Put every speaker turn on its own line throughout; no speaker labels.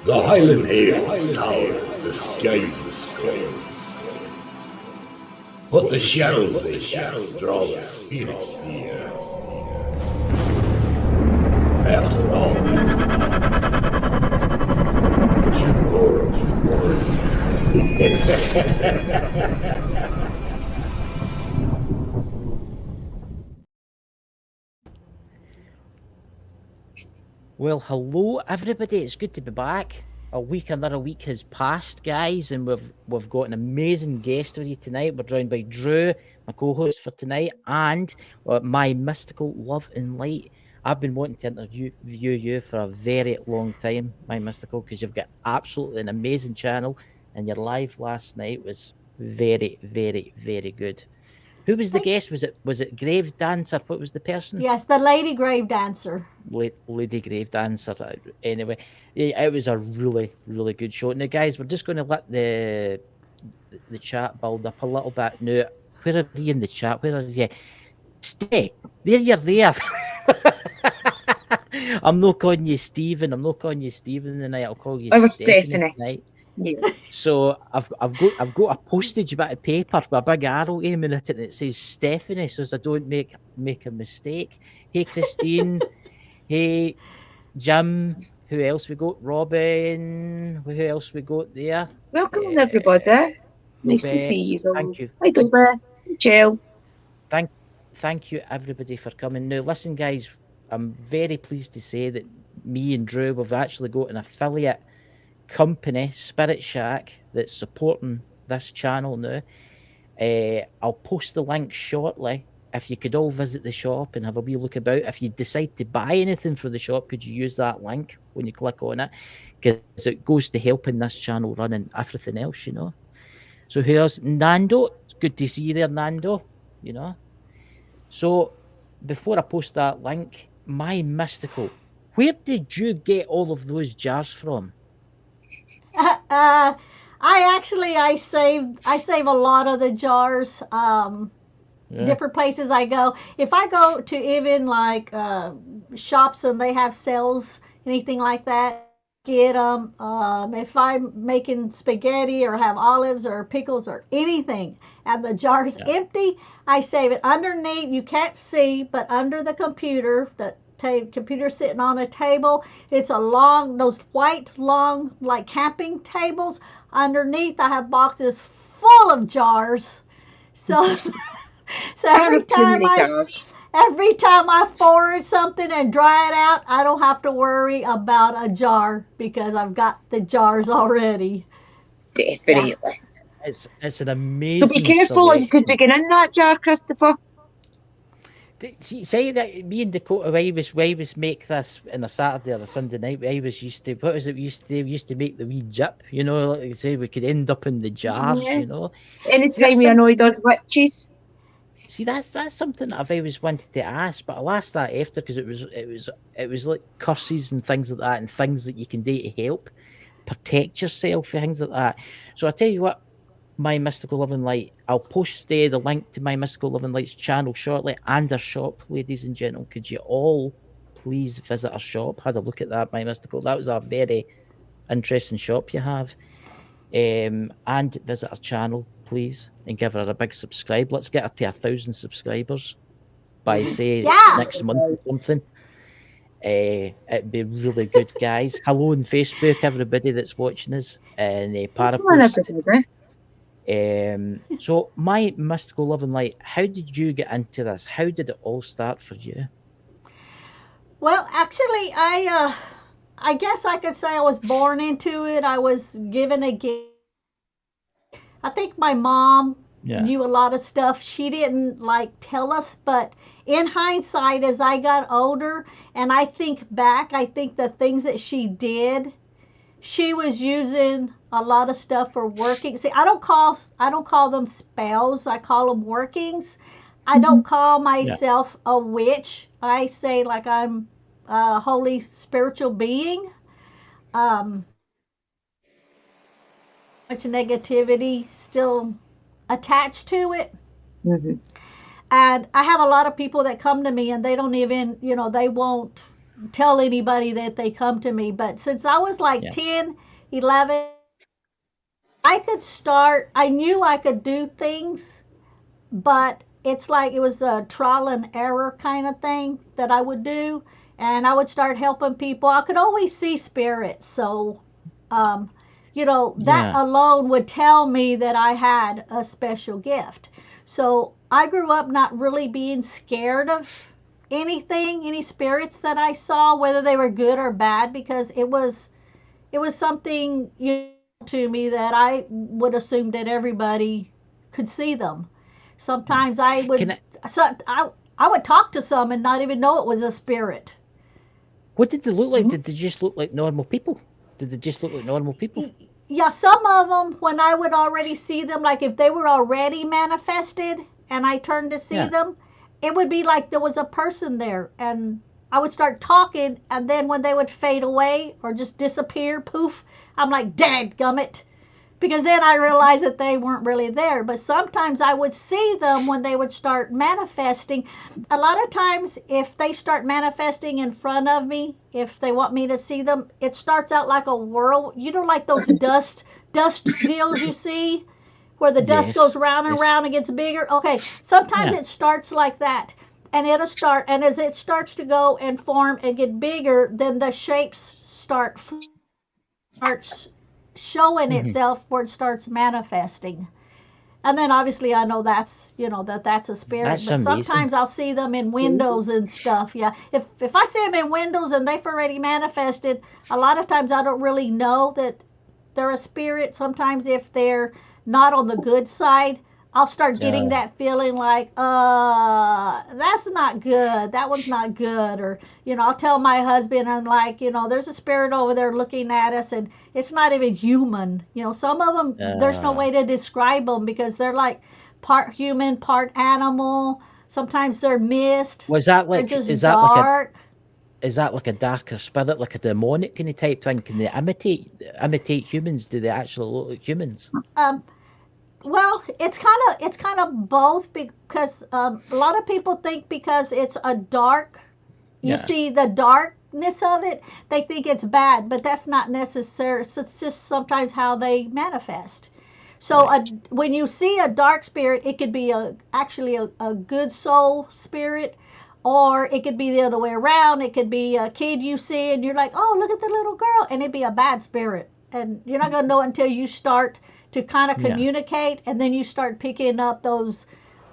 The Highland Hills towers, the skies cold. But the shadows they cast draw the spirits near. After all,
Well, hello everybody. It's good to be back. Another week has passed, guys, and we've got an amazing guest with you tonight. We're joined by Drew, my co-host for tonight, and my mystical love and light. I've been wanting to interview you for a very long time, my mystical, because you've got absolutely an amazing channel, and your live last night was very, very, very good. Who was the guest? Was it Grave Dancer? What was the person?
Yes, the Lady Grave Dancer.
Lady Grave Dancer. Anyway, yeah, it was a really, really good show. Now, guys, we're just going to let the chat build up a little bit. Now, where are you in the chat? Where are you? Stay. There you're there. I'm not calling you Stephen. I'm not calling you Stephen tonight. I'll call you Stephanie tonight.
Yeah.
So I've got a postage bit of paper with a big arrow aiming at it, and it says Stephanie, so as I don't make a mistake. Hey Christine, hey Jim, who else we got? Robin, who else we got there?
Welcome everybody. Nice to see you.
Thank you.
Hi Dober, Jill.
Thank you everybody for coming. Now listen, guys, I'm very pleased to say that me and Drew have actually got an affiliate company, Spirit Shack, that's supporting this channel now. I'll post the link shortly. If you could all visit the shop and have a wee look about. If you decide to buy anything for the shop, could you use that link when you click on it? Because it goes to helping this channel run and everything else, you know. So here's Nando. It's good to see you there, Nando, you know. So before I post that link, my mystical, where did you get all of those jars from?
I save a lot of the jars. Different places I go. If I go to even like shops and they have sales, anything like that, get them. If I'm making spaghetti or have olives or pickles or anything, and the jar's empty, I save it underneath. You can't see, but under the computer, computer sitting on a table. It's those white long like camping tables. Underneath I have boxes full of jars. So every time I forage something and dry it out, I don't have to worry about a jar because I've got the jars already.
Definitely.
Yeah. It's an amazing.
So be careful, selection. You could be getting in that jar, Christopher.
Say that me and Dakota, we was make this on a Saturday or a Sunday night. We used to, what was it? We used to make the wee jip, you know, like say we could end up in the jars, you know.
Anytime we annoyed us witches.
See, that's something that I've always wanted to ask, but I'll ask that after because it was like curses and things like that, and things that you can do to help protect yourself and things like that. So I tell you what. My Mystical Love and Light. I'll post the link to my Mystical Love and Light's channel shortly and our shop, ladies and gentlemen. Could you all please visit our shop? Had a look at that, my Mystical. That was a very interesting shop you have. And visit our channel, please, and give her a big subscribe. Let's get her to 1,000 subscribers by say next month or something. It'd be really good, guys. Hello on Facebook, everybody that's watching us, and Parapost. So my Mystical Love and Light, how did you get into this? How did it all start for you?
Well, actually, I guess I could say I was born into it. I was given a gift. I think my mom knew a lot of stuff. She didn't like tell us, but in hindsight, as I got older and I think back, I think the things that she did, she was using a lot of stuff for working. See, I don't call them spells. I call them workings. I don't call myself a witch. I say like I'm a holy spiritual being. Much negativity still attached to it. And I have a lot of people that come to me and they don't even, they won't tell anybody that they come to me. But since I was like
Yeah.
10, 11, I could start, I knew I could do things, but it's like it was a trial and error kind of thing that I would do. And I would start helping people. I could always see spirits. So, um, that
Yeah.
alone would tell me that I had a special gift. So I grew up not really being scared of anything, any spirits that I saw, whether they were good or bad, because it was something to me that I would assume that everybody could see them.
Yeah.
Sometimes I
Can
would
I?
so I would talk to some and not even know it was a spirit.
What did they look like?
Mhm.
Did they just look like normal people? Did they just look like normal people?
Yeah, some of them, when I would already see them, like if they were already manifested and I turned to see
Yeah.
them, it would be like there was a person there, and I would start talking, and then when they would fade away or just disappear, poof, I'm like, dadgummit, because then I realized that they weren't really there. But sometimes I would see them when they would start manifesting. A lot of times, if they start manifesting in front of me, if they want me to see them, it starts out like a whirl. Like those dust deals you see, where the dust goes
Yes.
round and
Yes.
round and gets bigger. Okay, sometimes
Yeah.
it starts like that. And it'll start, and as it starts to go and form and get bigger, then the shapes starts showing
Hmm.
itself where it starts manifesting. And then obviously I know that's a spirit,
That's
but
amazing.
sometimes I'll see them in windows and stuff. Yeah. If I see them in windows and they've already manifested, a lot of times I don't really know that they're a spirit. Sometimes if they're not on the good side, I'll start getting
Uh,
that feeling like, that's not good. That one's not good. Or, I'll tell my husband, I'm like, there's a spirit over there looking at us, and it's not even human. Some of them, there's no
uh,
way to describe them because they're like part human, part animal. Sometimes they're mist.
was that
They're
like?
just dark.
Is that like a darker spirit, like a demonic kind of type thing? Can they imitate humans? Do they actually look like humans?
Um, Well, it's kind of both, because a lot of people think because it's a dark, you
Yeah.
see the darkness of it, they think it's bad, but that's not necessary. So it's just sometimes how they manifest. So
Right.
when you see a dark spirit, it could be actually a good soul spirit, or it could be the other way around. It could be a kid you see and you're like, oh, look at the little girl, and it'd be a bad spirit. And you're not going to know until you start to kind of
Yeah.
communicate, and then you start picking up those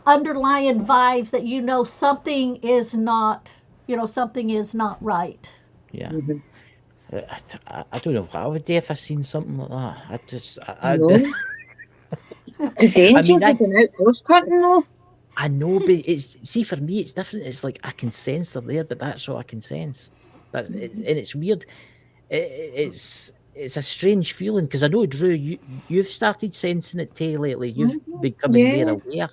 underlying vibes that something is not right.
Yeah.
Mhm.
I don't know what I would do if I seen something like that.
No, the
I mean,
dangers of going out ghost hunting though.
I know, but see for me, it's different. It's like I can sense they're there, but that's all I can sense. And it's weird. It's a strange feeling because I know, Drew, you've started sensing it too lately. You've
Mhm.
becoming more
Yeah,
aware.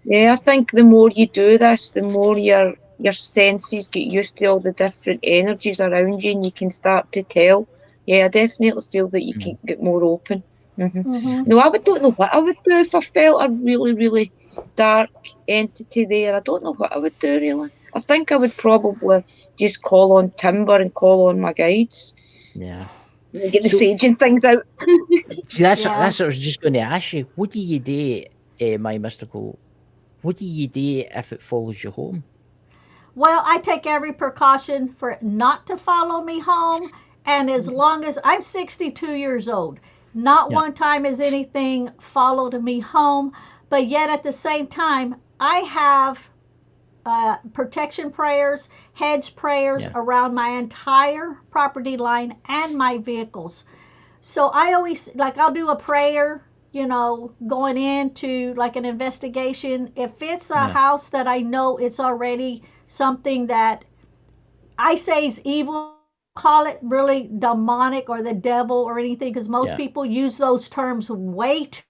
yeah. I think the more you do this, the more your senses get used to all the different energies around you, and you can start to tell. Yeah, I definitely feel that you
Mm.
can get more open.
Mm-hmm.
No, don't know what I would do if I felt a really, really dark entity there. I don't know what I would do really. I think I would probably just call on Timber and call on my guides
Yeah.
and get the
So
sage and things out.
see, that's
Yeah.
what I was just going to ask you. What do you do, my mystical? What do you do if it follows you home?
Well, I take every precaution for it not to follow me home. And as long as I'm 62 years old, not
Yeah.
one time has anything followed me home. But yet at the same time, I have protection prayers, hedge prayers
Yeah.
around my entire property line and my vehicles. So I always, like, I'll do a prayer, going into like an investigation. If it's a
Yeah.
house that I know it's already something that I say is evil, call it really demonic or the devil or anything, because most
Yeah.
people use those terms way too.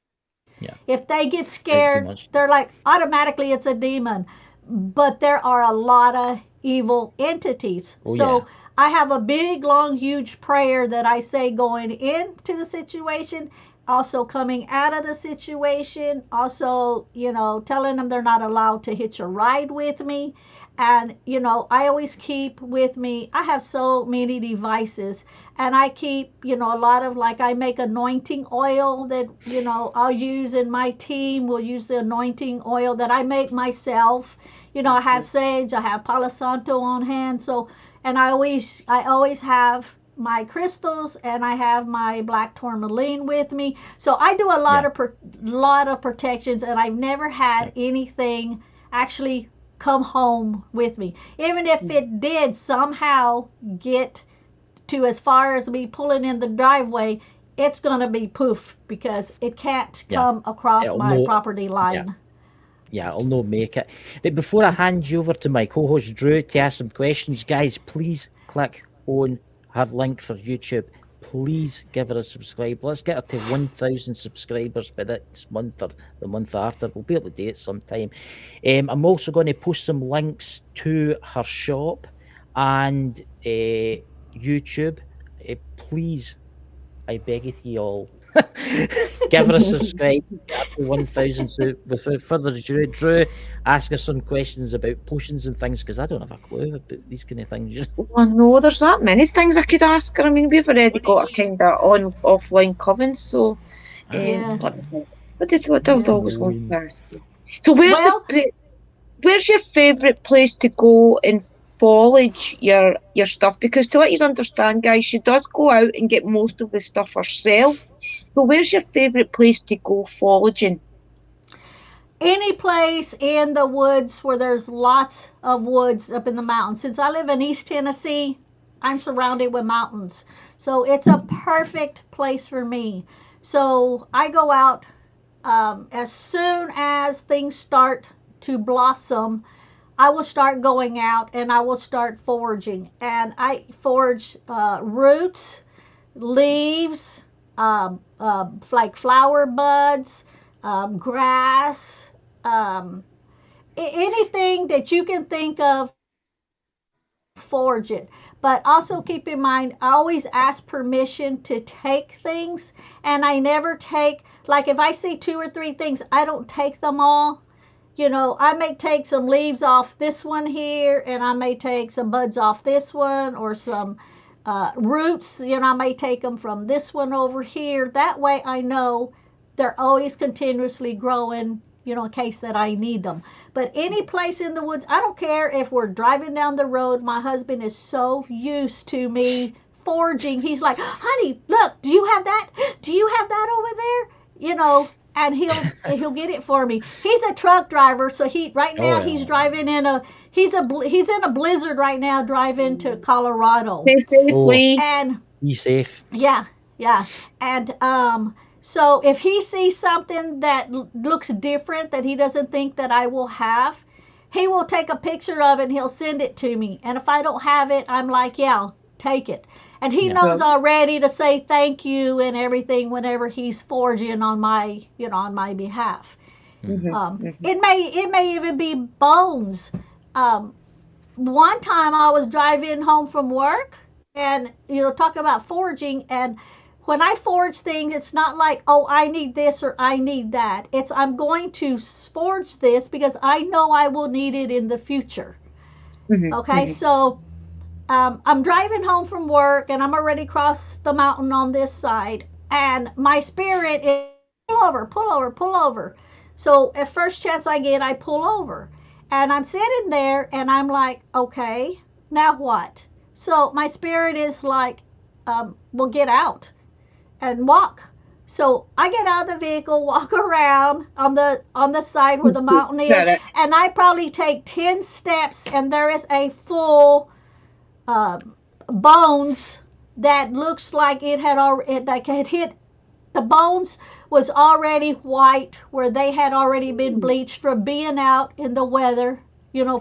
Yeah.
If they get
Too
scared,
much.
they're like, automatically it's a demon. But there are a lot of evil entities.
Oh yeah.
So I have a big, long, huge prayer that I say going into the situation, also coming out of the situation, also, telling them they're not allowed to hitch a ride with me. And I always keep with me, I have so many devices, and I keep a lot of, like, I make anointing oil that I'll use, and my team will use the anointing oil that I make myself. I have sage, I have palo santo on hand. So, and I always have my crystals, and I have my black tourmaline with me. So I do a lot
Yeah.
of lot of protections, and I've never had anything actually come home with me. Even if it did somehow get to as far as me pulling in the driveway, it's going to be poof, because it can't
Yeah.
come across
It'll
my
know.
property
Yeah.
line.
Yeah, I'll not make it. But before I hand you over to my co-host Drew to ask some questions, guys, please click on her link for YouTube. Please give her a subscribe. Let's get her to 1,000 subscribers by this month or the month after. We'll be able to do it sometime. I'm also going to post some links to her shop and YouTube. Please, I beggeth ye all, give her a subscribe. Get her to 1,000. So without further ado, Drew, ask her some questions about potions and things, because I don't have a clue about these kind of things.
Well, no, there's that many things I could ask her. I mean, we've already got a kind of offline coven, so
Yeah.
what I would always want
Annoying.
to ask you. So
Well,
where's your favourite place to go and forage your stuff? Because to let you understand, guys, she does go out and get most of the stuff herself. So where's your favourite place to go foraging?
any place in the woods where there's lots of woods up in the mountains. Since I live in East Tennessee, I'm surrounded with mountains. So it's a perfect place for me. So I go out as soon as things start to blossom. I will start going out, and I will start foraging. And I forage roots, leaves, like flower buds, grass, anything that you can think of, forage it. But also keep in mind, I always ask permission to take things, and I never take, like, if I see two or three things, I don't take them all. I may take some leaves off this one here, and I may take some buds off this one, or some roots. I may take them from this one over here. That way I know they're always continuously growing, in case that I need them. But any place in the woods, I don't care if we're driving down the road. My husband is so used to me foraging. He's like, honey, look, do you have that? Do you have that over there? And he'll get it for me. He's a truck driver, so right now he's driving in a he's in a blizzard right now, driving to Colorado.
Safely.
And
Be safe.
yeah, and so if he sees something that looks different that he doesn't think that I will have, he will take a picture of it and he'll send it to me. And if I don't have it, I'm like, yeah, take it. And he knows already to say thank you and everything whenever he's foraging on my behalf. It may even be bones. One time I was driving home from work, and talking about foraging, and when I forage things, it's not like, oh, I need this or I need that. It's, I'm going to forage this because I know I will need it in the future. Okay, so I'm driving home from work, and I'm already across the mountain on this side, and my spirit is, pull over, pull over, pull over. So at first chance I get, I pull over, and I'm sitting there, and I'm like, okay, now what? So my spirit is like, well, get out and walk. So I get out of the vehicle, walk around on the side where the mountain is, and I probably take 10 steps, and there is a full bones that looks like it had already, like had hit. The bones was already white, where they had already been bleached from being out in the weather,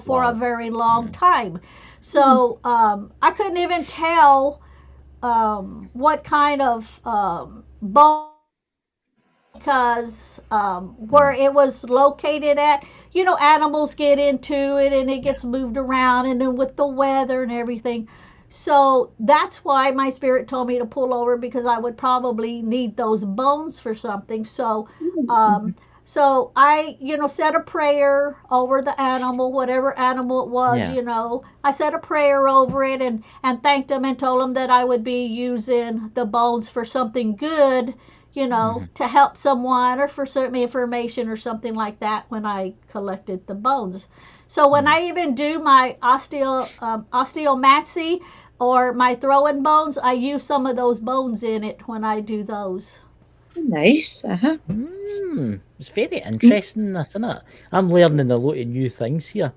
for a very long time. So I couldn't even tell what kind of bone, because where it was located at. Animals get into it, and it gets moved around, and then with the weather and everything. So that's why my spirit told me to pull over, because I would probably need those bones for something. So So I, said a prayer over the animal, whatever animal it was,
Yeah.
I said a prayer over it and thanked them and told them that I would be using the bones for something good,
Hmm.
to help someone or for certain information or something like that when I collected the bones. So when
Hmm.
I even do my osteomancy or my throwing bones, I use some of those bones in it when I do those.
Nice. Uh-huh.
It's very interesting, this, isn't it? I'm learning a lot of new things here.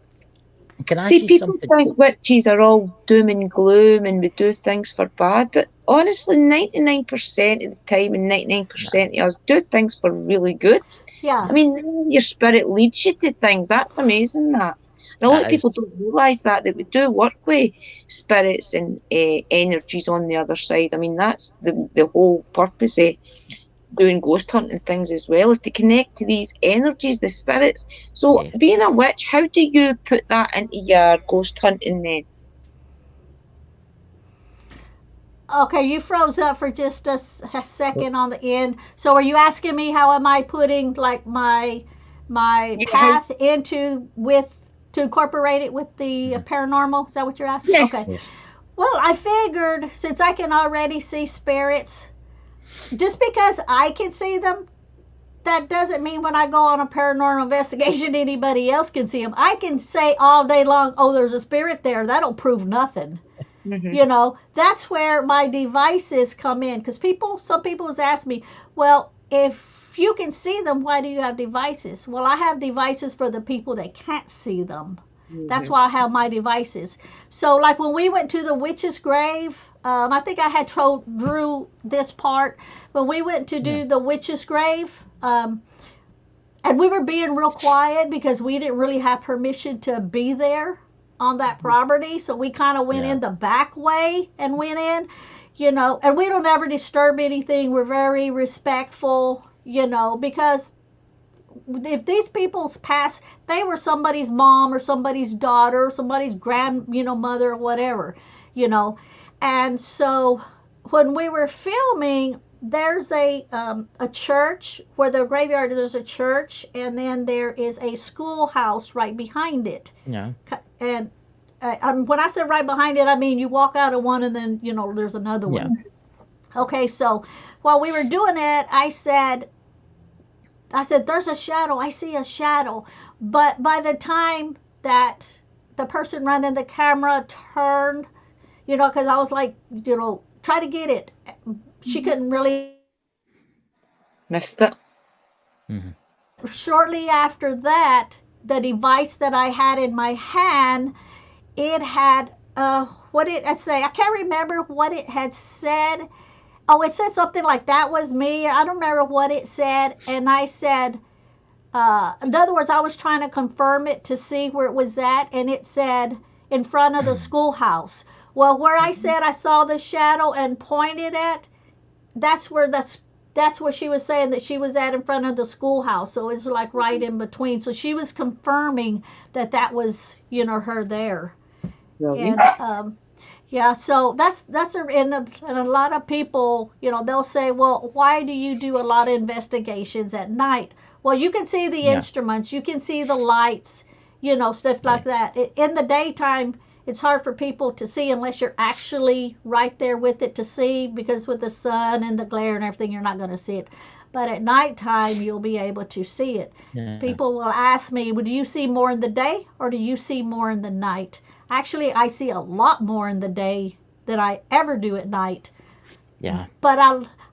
Can I ask
See,
you
people
something?
think witches are all doom and gloom and we do things for bad, but honestly, 99% of the time and
No.
99% of us do things for really good.
Yeah.
I mean, your spirit leads you to things. That's amazing, that. And a lot of
That is.
people don't realise that we do work with spirits and energies on the other side. I mean, that's the whole purpose of doing ghost hunting things as well, is to connect to these energies, the spirits. So,
Yes.
being a witch, how do you put that into your ghost hunting then?
Okay, you froze up for just a second on the end. So are you asking me how am I putting like my
Yeah, how,
path into with to incorporate it with the
Mhm.
paranormal? Is that what you're asking? Okay.
yes.
Yes.
Well, I figured since I can already see spirits, just because I can see them, that doesn't mean when I go on a paranormal investigation anybody else can see them. I can say all day long, "Oh, there's a spirit there." That'll prove nothing.
Hmm.
That's where my devices come in, because some people has asked me, well, if you can see them, why do you have devices? Well, I have devices for the people that can't see them. That's
Hmm.
why I have my devices. So like when we went to the witch's grave, I think I had told Drew this part. When we went to
Yeah.
do the witch's grave, and we were being real quiet because we didn't really have permission to be there on that property. So we kind of went
Yeah.
in the back way and went in, and we don't ever disturb anything. We're very respectful, because if these people's past, they were somebody's mom or somebody's daughter, or somebody's mother or whatever, you know. And so when we were filming, there's a church where the graveyard, there's a church, and then there is a schoolhouse right behind it.
Yeah.
And when I said right behind it, I mean you walk out of one and then there's another
Yeah.
one. Okay, so while we were doing it, I said, there's a shadow. I see a shadow. But by the time that the person running the camera turned, because I was like, try to get it. She couldn't really.
Missed it.
Hmm.
Shortly after that, the device that I had in my hand, it had, what did it say? I can't remember what it had said. Oh, it said something like that was me. I don't remember what it said. And I said, in other words, I was trying to confirm it to see where it was at, and it said in front of the schoolhouse. Well, where I said I saw the shadow and pointed at, that's where that's what she was saying that she was at in front of the schoolhouse. So it's like right in between. So she was confirming that was her there. And
Brilliant.
yeah, so and a lot of people, they'll say, well, why do you do a lot of investigations at night? Well, you can see the
Yeah.
instruments, you can see the lights, stuff like
Right.
that. In the daytime, it's hard for people to see unless you're actually right there with it to see, because with the sun and the glare and everything, you're not going to see it. But at nighttime, you'll be able to see it. So
Yeah.
people will ask me, well, do you see more in the day or do you see more in the night? Actually, I see a lot more in the day than I ever do at night.
Yeah.
But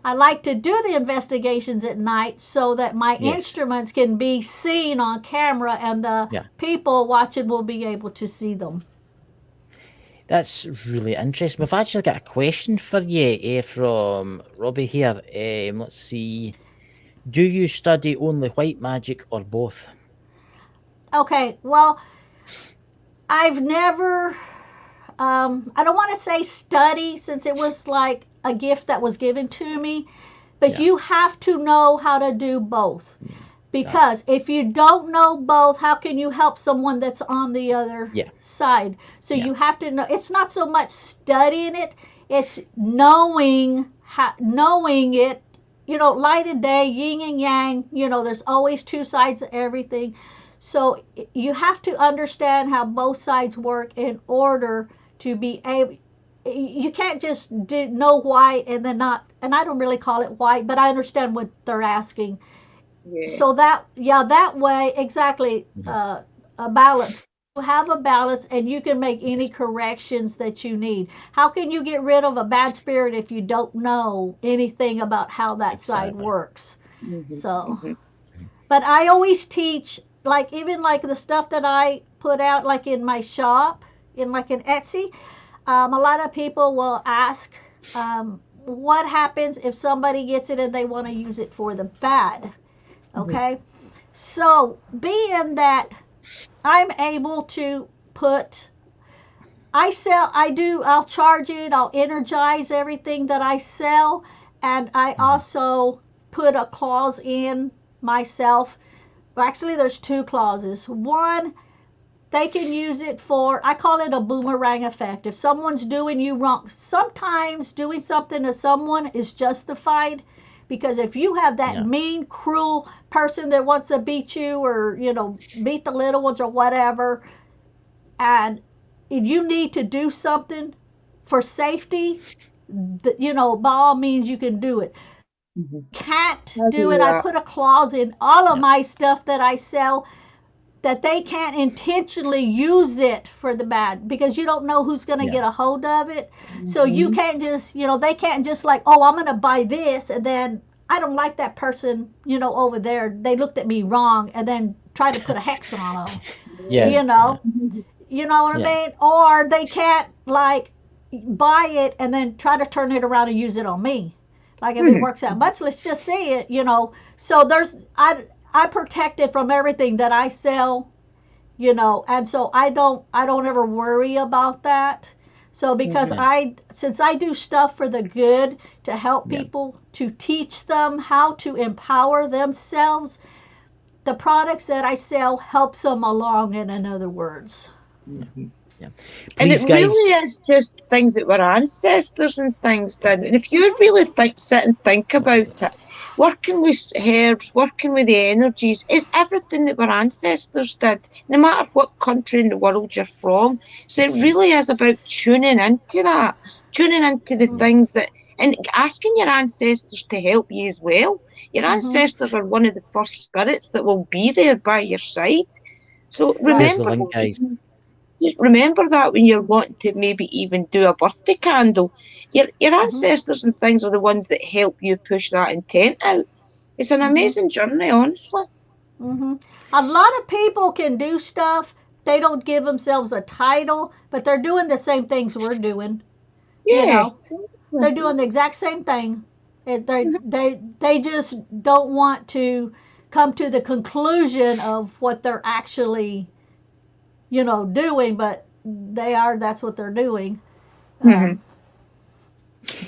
I like to do the investigations at night so that my
Yes.
instruments can be seen on camera and the
Yeah.
people watching will be able to see them.
That's really interesting. We've actually got a question for you from Robbie here. Let's see. Do you study only white magic or both?
Okay, well, I've never, I don't want to say study since it was like a gift that was given to me, but
Yeah.
you have to know how to do both.
That,
Because if you don't know both, how can you help someone that's on the other
yeah.
side? So
Yeah.
you have to know. It's not so much studying it; it's knowing it light and day, yin and yang, there's always two sides of everything. So you have to understand how both sides work in order to be able. You can't just know white and then not, and I don't really call it white, but I understand what they're asking.
Yeah.
So that way, exactly, a balance. You have a balance and you can make any corrections that you need. How can you get rid of a bad spirit if you don't know anything about how that side
Exactly.
works?
Mhm,
So,
mhm.
but I always teach, like, even like the stuff that I put out, like in my shop, in like an Etsy. A lot of people will ask, what happens if somebody gets it and they want to use it for the bad?
Mhm.
Okay, so being that I'm able to put, I'll charge it, I'll energize everything that I sell, and I also put a clause in myself. Well, actually, there's two clauses. One, they can use it for, I call it a boomerang effect. If someone's doing you wrong, sometimes doing something to someone is justified, because if you have that
Yeah.
mean, cruel person that wants to beat you, or beat the little ones or whatever, and you need to do something for safety, by all means you can do it.
Mhm.
Can't
I
do
do
it. I
that.
put a clause in all of
Yeah.
my stuff that I sell, that they can't intentionally use it for the bad, because you don't know who's going to
Yeah.
get a hold of it. So you
Mhm.
can't just, they can't just like, oh, I'm going to buy this, and then I don't like that person, over there. They looked at me wrong, and then try to put a hex on them.
Yeah.
You
Yeah.
know, you know what I
Yeah.
mean? Or they can't like buy it and then try to turn it around and use it on me. Like if it
Mhm.
works out much, let's just say it. So I protect it from everything that I sell, and so I don't ever worry about that. So because
Mhm.
Yeah.
since I do stuff for the good, to help
Yeah.
people, to teach them how to empower themselves, the products that I sell helps them along, in other words.
Yeah.
Mhm.
Yeah.
And it
Please, guys.
really is just things that were ancestors and things did. And if you really sit and think about it, working with herbs, working with the energies, is everything that our ancestors did, no matter what country in the world you're from. So it really is about tuning into that, tuning into the
Mm-hmm.
things that, and asking your ancestors to help you as well. Your
Mm-hmm.
ancestors are one of the first spirits that will be there by your side. So
There's
Right.
the
remember
link,
that.
guys.
Just remember that when you're wanting to maybe even do a birthday candle. Your
Mm-hmm.
ancestors and things are the ones that help you push that intent out. It's an
Mm-hmm.
amazing journey, honestly.
Mm-hmm. A lot of people can do stuff. They don't give themselves a title, but they're doing the same things we're doing. You
Yeah.
know, they're doing the exact same thing. They just don't want to come to the conclusion of what they're actually, doing, but that's what they're doing.
Mm-hmm.
Um,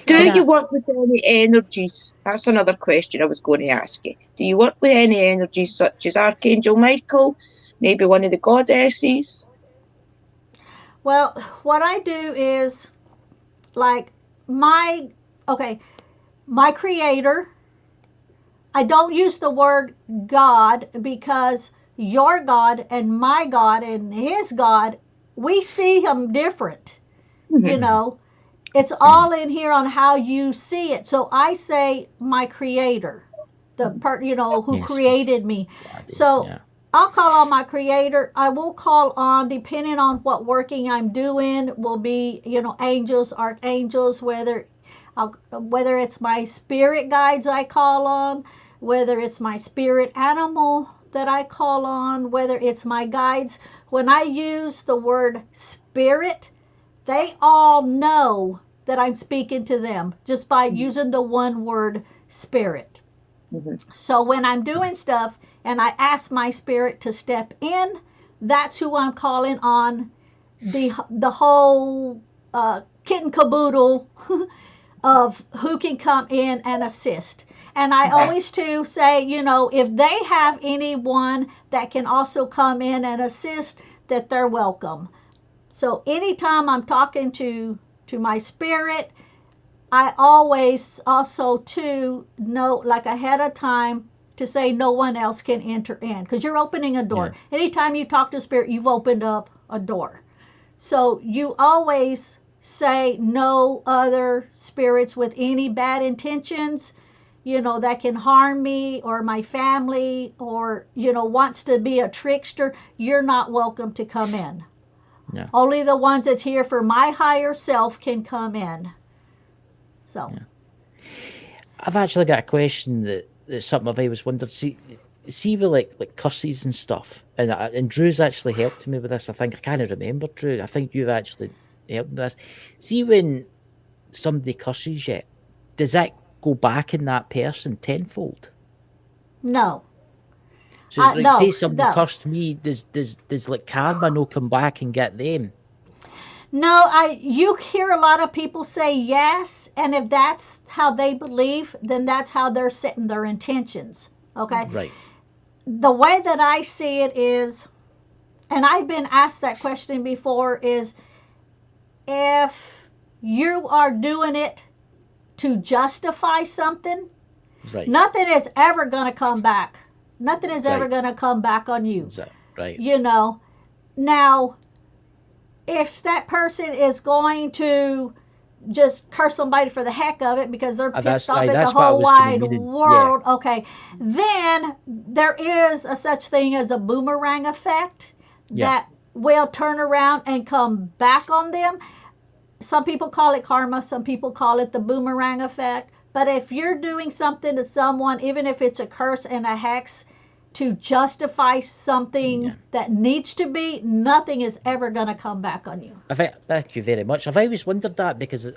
Do
Can
so,
you
I?
work with any energies? That's another question I was going to ask you. Do you work with any energies such as Archangel Michael, maybe one of the goddesses?
well, what I do is like my, okay, my creator. I don't use the word God, because your God and my God and his God, we see him different. You
Mm-hmm.
Mhm.
know, it's all in here on how you see it. So I say my creator, the part, who
Yes. Yes.
created me.
Daddy.
So
Yeah.
I'll call on my creator. I will call on, depending on what working I'm doing, will be, angels, archangels, whether it's my spirit guides I call on, whether it's my spirit animal that I call on, whether it's my guides. When I use the word spirit, they all know that I'm speaking to them just by using the one word spirit.
Mm-hmm.
So when I'm doing stuff and I ask my spirit to step in, that's who I'm calling on. The whole kit and caboodle of who can come in and assist. And I
Uh-huh.
always too say, if they have anyone that can also come in and assist, that they're welcome. So anytime I'm talking to my spirit, I always also too know like ahead of time to say no one else can enter in because you're opening a door. Anytime you talk to spirit, you've opened up a door. So you always say no other spirits with any bad intentions, that can harm me or my family or, wants to be a trickster. You're not welcome to come in.
Yeah.
Only the ones that's here for my higher self can come in. So.
Yeah. I've actually got a question that's something I've always wondered. See with like curses and stuff, and Drew's actually helped me with this. I think I can't remember, Drew. I think you've actually helped with this. See when somebody curses you, does that go back in that person tenfold?
No.
So like,
no,
say somebody
no.
cursed me, does like karma no come back and get them?
No, you hear a lot of people say yes, and if that's how they believe, then that's how they're setting their intentions. Okay?
Right.
The way that I see it is, and I've been asked that question before, is if you are doing it to justify something,
right,
nothing is ever going to come back. Nothing is ever
Right.
going to come back on you.
Right.
Now, if that person is going to just curse somebody for the heck of it because they're pissed off at the whole wide world, okay, then there is a such thing as a boomerang effect that will turn around and come back on them. Some people call it karma, some people call it the boomerang effect. But if you're doing something to someone, even if it's a curse and a hex, to justify something that needs to be, nothing is ever going to come back on you.
Thank you very much. I've always wondered that because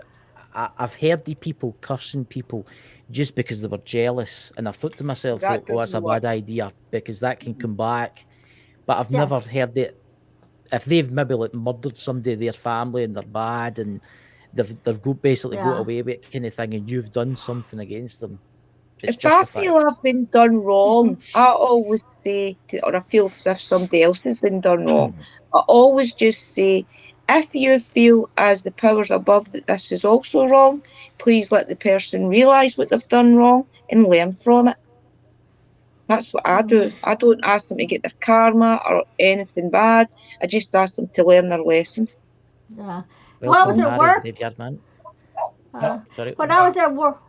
I've heard the people cursing people just because they were jealous, and I thought to myself, that's a bad idea because that can come back. But I've never heard it. If they've maybe like murdered somebody, their family, and they're bad, and they've basically got away with it kind of thing, and you've done something against them. It's
if
justified.
I feel I've been done wrong, I always say, or I feel as if somebody else has been done wrong, I always just say, if you feel as the powers above that this is also wrong, please let the person realise what they've done wrong and learn from it. That's what I do. I don't ask them to get their karma or anything bad. I just ask them to learn their lesson.
Yeah. When I was at work,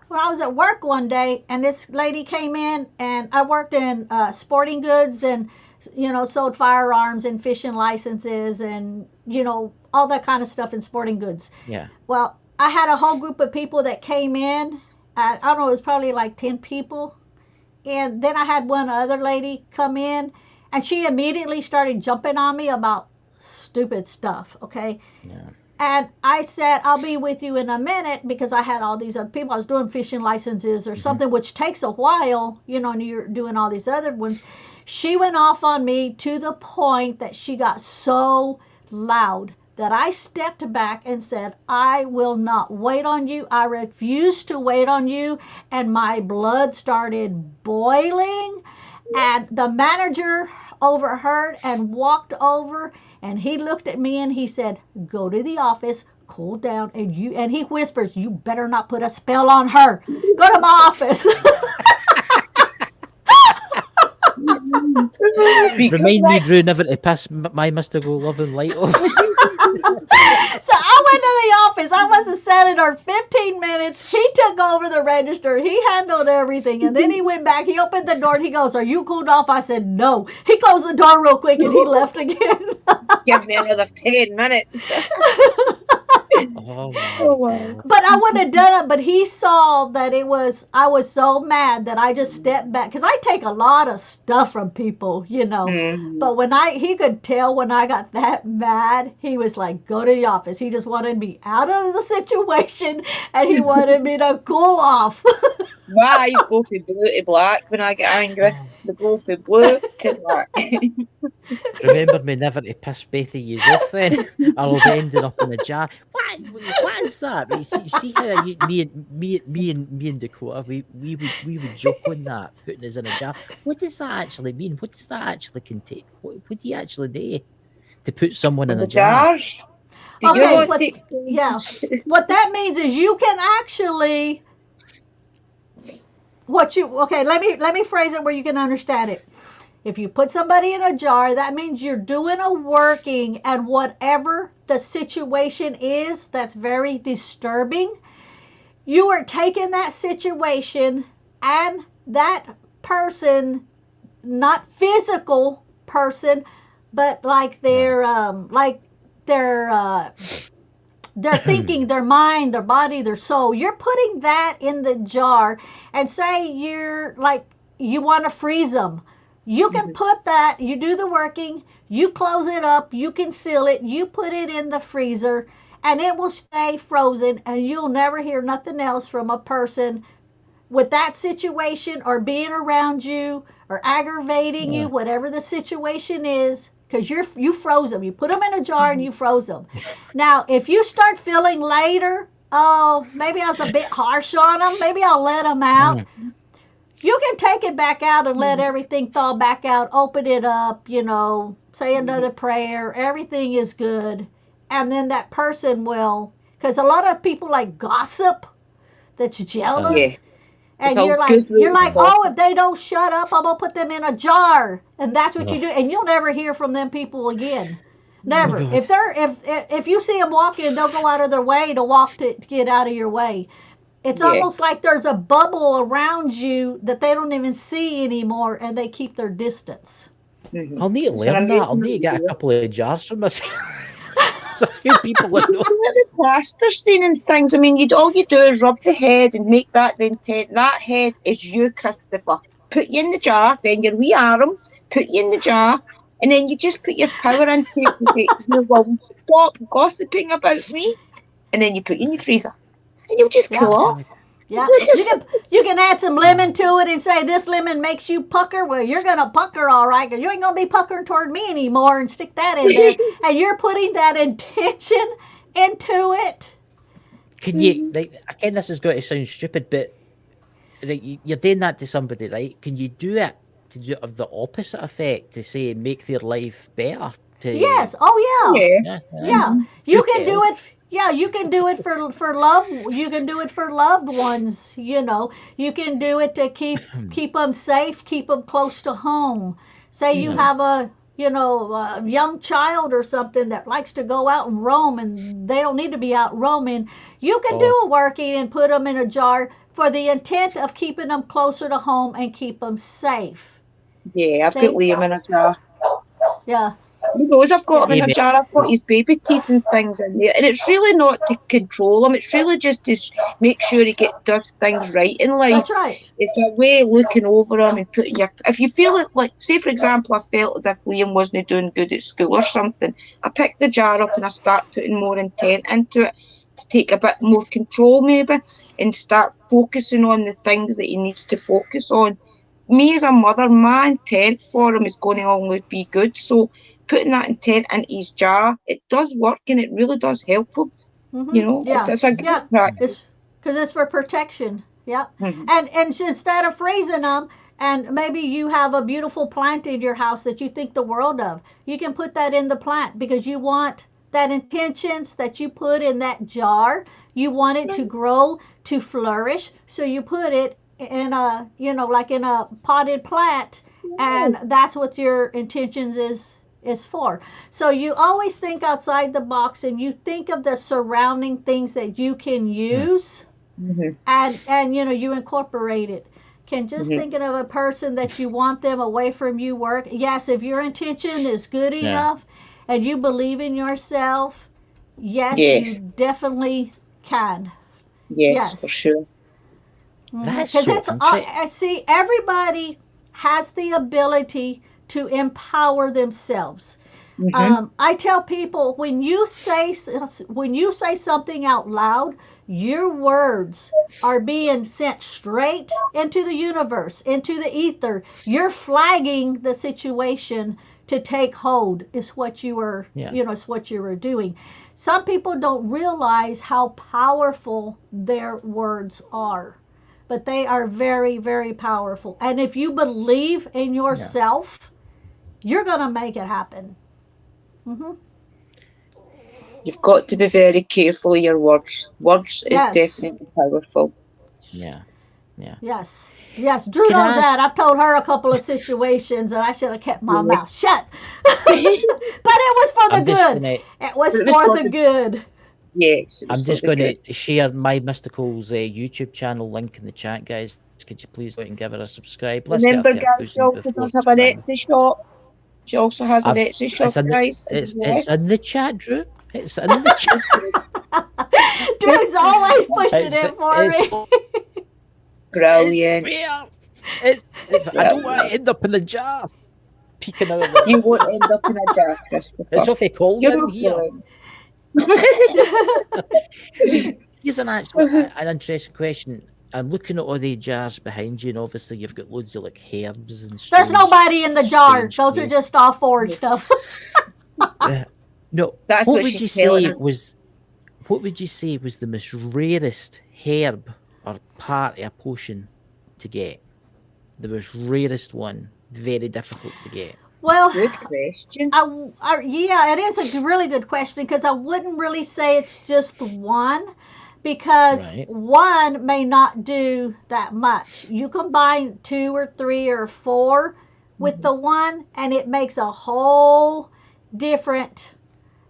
when I was at work one day, and this lady came in, and I worked in sporting goods, and sold firearms and fishing licenses, and all that kind of stuff in sporting goods.
Yeah.
Well, I had a whole group of people that came in. I don't know, it was probably like 10 people. And then I had one other lady come in, and she immediately started jumping on me about stupid stuff, okay?
Yeah.
And I said, I'll be with you in a minute, because I had all these other people. I was doing fishing licenses or something, which takes a while, and you're doing all these other ones. She went off on me to the point that she got so loud that I stepped back and said, I will not wait on you. I refuse to wait on you. And my blood started boiling. And the manager overheard and walked over, and he looked at me and he said, go to the office, cool down, and he whispers, you better not put a spell on her. Go to my office.
Remind me, Drew, never to pass my Mr. Go Love and Light off.
So I went to the office. I wasn't selling her 15 minutes. He took over the register. He handled everything. And then he went back. He opened the door and he goes, are you cooled off? I said, no. He closed the door real quick and he left again.
Give me another 10 minutes.
Oh,
wow.
But I would have done it, but he saw that I was so mad that I just stepped back, because I take a lot of stuff from people, but he could tell when I got that mad, he was like, go to the office. He just wanted me out of the situation, and he wanted me to cool off.
My eyes go from blue to black when I get angry. They go from blue to black.
Remember me never to piss both of you off then, or I'll be ending up in a jar. What is that? You see how me and Dakota, we would joke on that, putting us in a jar. What does that actually mean? What does that actually contain? What do you actually do to put someone in a jar?
Jars? Do you
Okay,
want to explain?
yeah. What that means is you can actually let me phrase it where you can understand it. If you put somebody in a jar, that means you're doing a working, and whatever the situation is that's very disturbing, you are taking that situation and that person, not physical person, but like their thinking, their mind, their body, their soul. You're putting that in the jar, and say you're like you want to freeze them. You can put that, you do the working, you close it up, you can seal it, you put it in the freezer, and it will stay frozen, and you'll never hear nothing else from a person with that situation or being around you or aggravating you, whatever the situation is, because you froze them. You put them in a jar and you froze them. Now, if you start feeling later, oh, maybe I was a bit harsh on them, maybe I'll let them out. You can take it back out and let everything thaw back out, open it up, say another prayer, everything is good. And then that person will, because a lot of people like gossip, that's jealous.
Yeah.
And
It's
you're
all good
like,
gossip.
oh, if they don't shut up, I'm gonna put them in a jar, and that's what you do, and you'll never hear from them people again. Never.
God.
If you see them walking, they'll go out of their way to walk to get out of your way. It's
Yeah.
almost like there's a bubble around you that they don't even see anymore, and they keep their distance.
I'll need to
It's an
learn that. I'll
amazing
need to get a
idea.
couple of jars for myself. There's a few people I know.
The plaster scene and things. I mean, all you do is rub the head and make that the intent. That head is you, Christopher. Put you in the jar, then your wee arms, put you in the jar, and then you just put your power into it and say, you will stop gossiping about me, and then you put you in your freezer, and you'll just cool off.
Yeah, you can add some lemon to it and say this lemon makes you pucker. Well, you're gonna pucker all right, because you ain't gonna be puckering toward me anymore, and stick that in there. And you're putting that intention into it.
Can you, again, this is going to sound stupid, but you're doing that to somebody, right? Can you do it to do of the opposite effect, to say make their life better?
Yes. Oh yeah. Yeah. You can do it. Yeah, you can do it for love. You can do it for loved ones. You can do it to keep them safe, keep them close to home. Say you have a young child or something that likes to go out and roam, and they don't need to be out roaming. You can do a working and put them in a jar for the intent of keeping them closer to home and keep them safe.
Yeah, I've got Liam in a jar.
Yeah.
He knows I've got him in a jar. I've got his baby teeth and things in there. And it's really not to control him. It's really just to make sure he does things right in life.
That's right.
It's a way of looking over him and putting if you feel it, like, say, for example, I felt as if Liam wasn't doing good at school or something, I pick the jar up and I start putting more intent into it to take a bit more control maybe and start focusing on the things that he needs to focus on. Me as a mother, my intent for him is going to only be good. So putting that intent into his jar, it does work and it really does help him. It's a good practice.
Because it's for protection. Yeah. And instead of freezing them, and maybe you have a beautiful plant in your house that you think the world of, you can put that in the plant, because you want that intentions that you put in that jar, you want it to grow, to flourish. So you put it in a, like in a potted plant, and that's what your intentions is for. So you always think outside the box, and you think of the surrounding things that you can use, and you incorporate it. Thinking of a person that you want them away from you work. Yes, if your intention is good enough and you believe in yourself, yes. You definitely can.
Yes, for sure.
That's so
I see, everybody has the ability to empower themselves. I tell people, when you say something out loud, your words are being sent straight into the universe, into the ether. You're flagging the situation to take hold. Is what you were, is what you were doing. Some people don't realize how powerful their words are. But they are very, very powerful. And if you believe in yourself, you're going to make it happen.
You've got to be very careful of your words. Words is
Yes.
definitely powerful.
Yeah. Yeah.
Yes, Drew
Can I
knows that.
ask?
I've told her a couple of situations and I should have kept my
Yeah.
mouth shut. But it was for the
I'm just
good.
gonna.
It was
It was
for
for
the
the
good.
yes, it was
I'm
for
just
the
going
good.
to share my Mystical's YouTube channel link in the chat, guys. Could you please go out and give her a subscribe? Let's get her
Remember,
to
guys, she
1,000
also
before
does have an
spring.
Etsy shop. She also has an
I've
Etsy shop,
it's in
guys.
it's in the chat, Drew. It's in the chat.
Drew's always pushing
It's
it for
it's
me.
Brilliant.
fair. It's I don't want to end up in the jar. Peeking out of the.
You won't end up in a jar, Christopher.
It's awfully cold
You're
in
not
here.
going.
Here's an interesting question. I'm looking at all the jars behind you, and obviously you've got loads of like herbs and.
There's
strange-
nobody in the jar.
strange
Those are
growth.
just all forward stuff.
No,
That's
what
what
would
she's
you
telling
say
us.
was? What would you say was the most rarest herb or part of a potion to get? The most rarest one, very difficult to get.
Well,
Good question.
yeah, it is a really good question because I wouldn't really say it's just one because
Right.
one may not do that much. You combine 2 or 3 or 4 with the one and it makes a whole different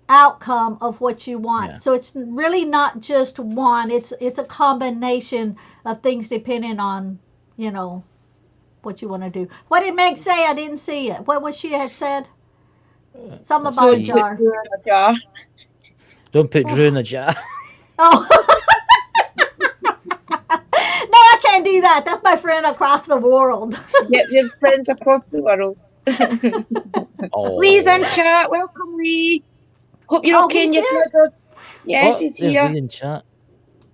outcome of what you want.
Yeah.
So it's really not just one. It's a combination of things depending on, what you want to do. What did Meg say? I didn't see it. What was she had said? Something
Let's
about a
see.
jar.
Put her in a jar.
Don't put Drew in a jar.
Oh. No, I can't do that. That's my friend across the world.
Get your friends across the world.
Oh.
Lee's in chat. Welcome, Lee. Hope you're
Oh,
okay in
he's
your
here?
brother. Yes,
Oh,
he's
there's
here.
Lee in chat.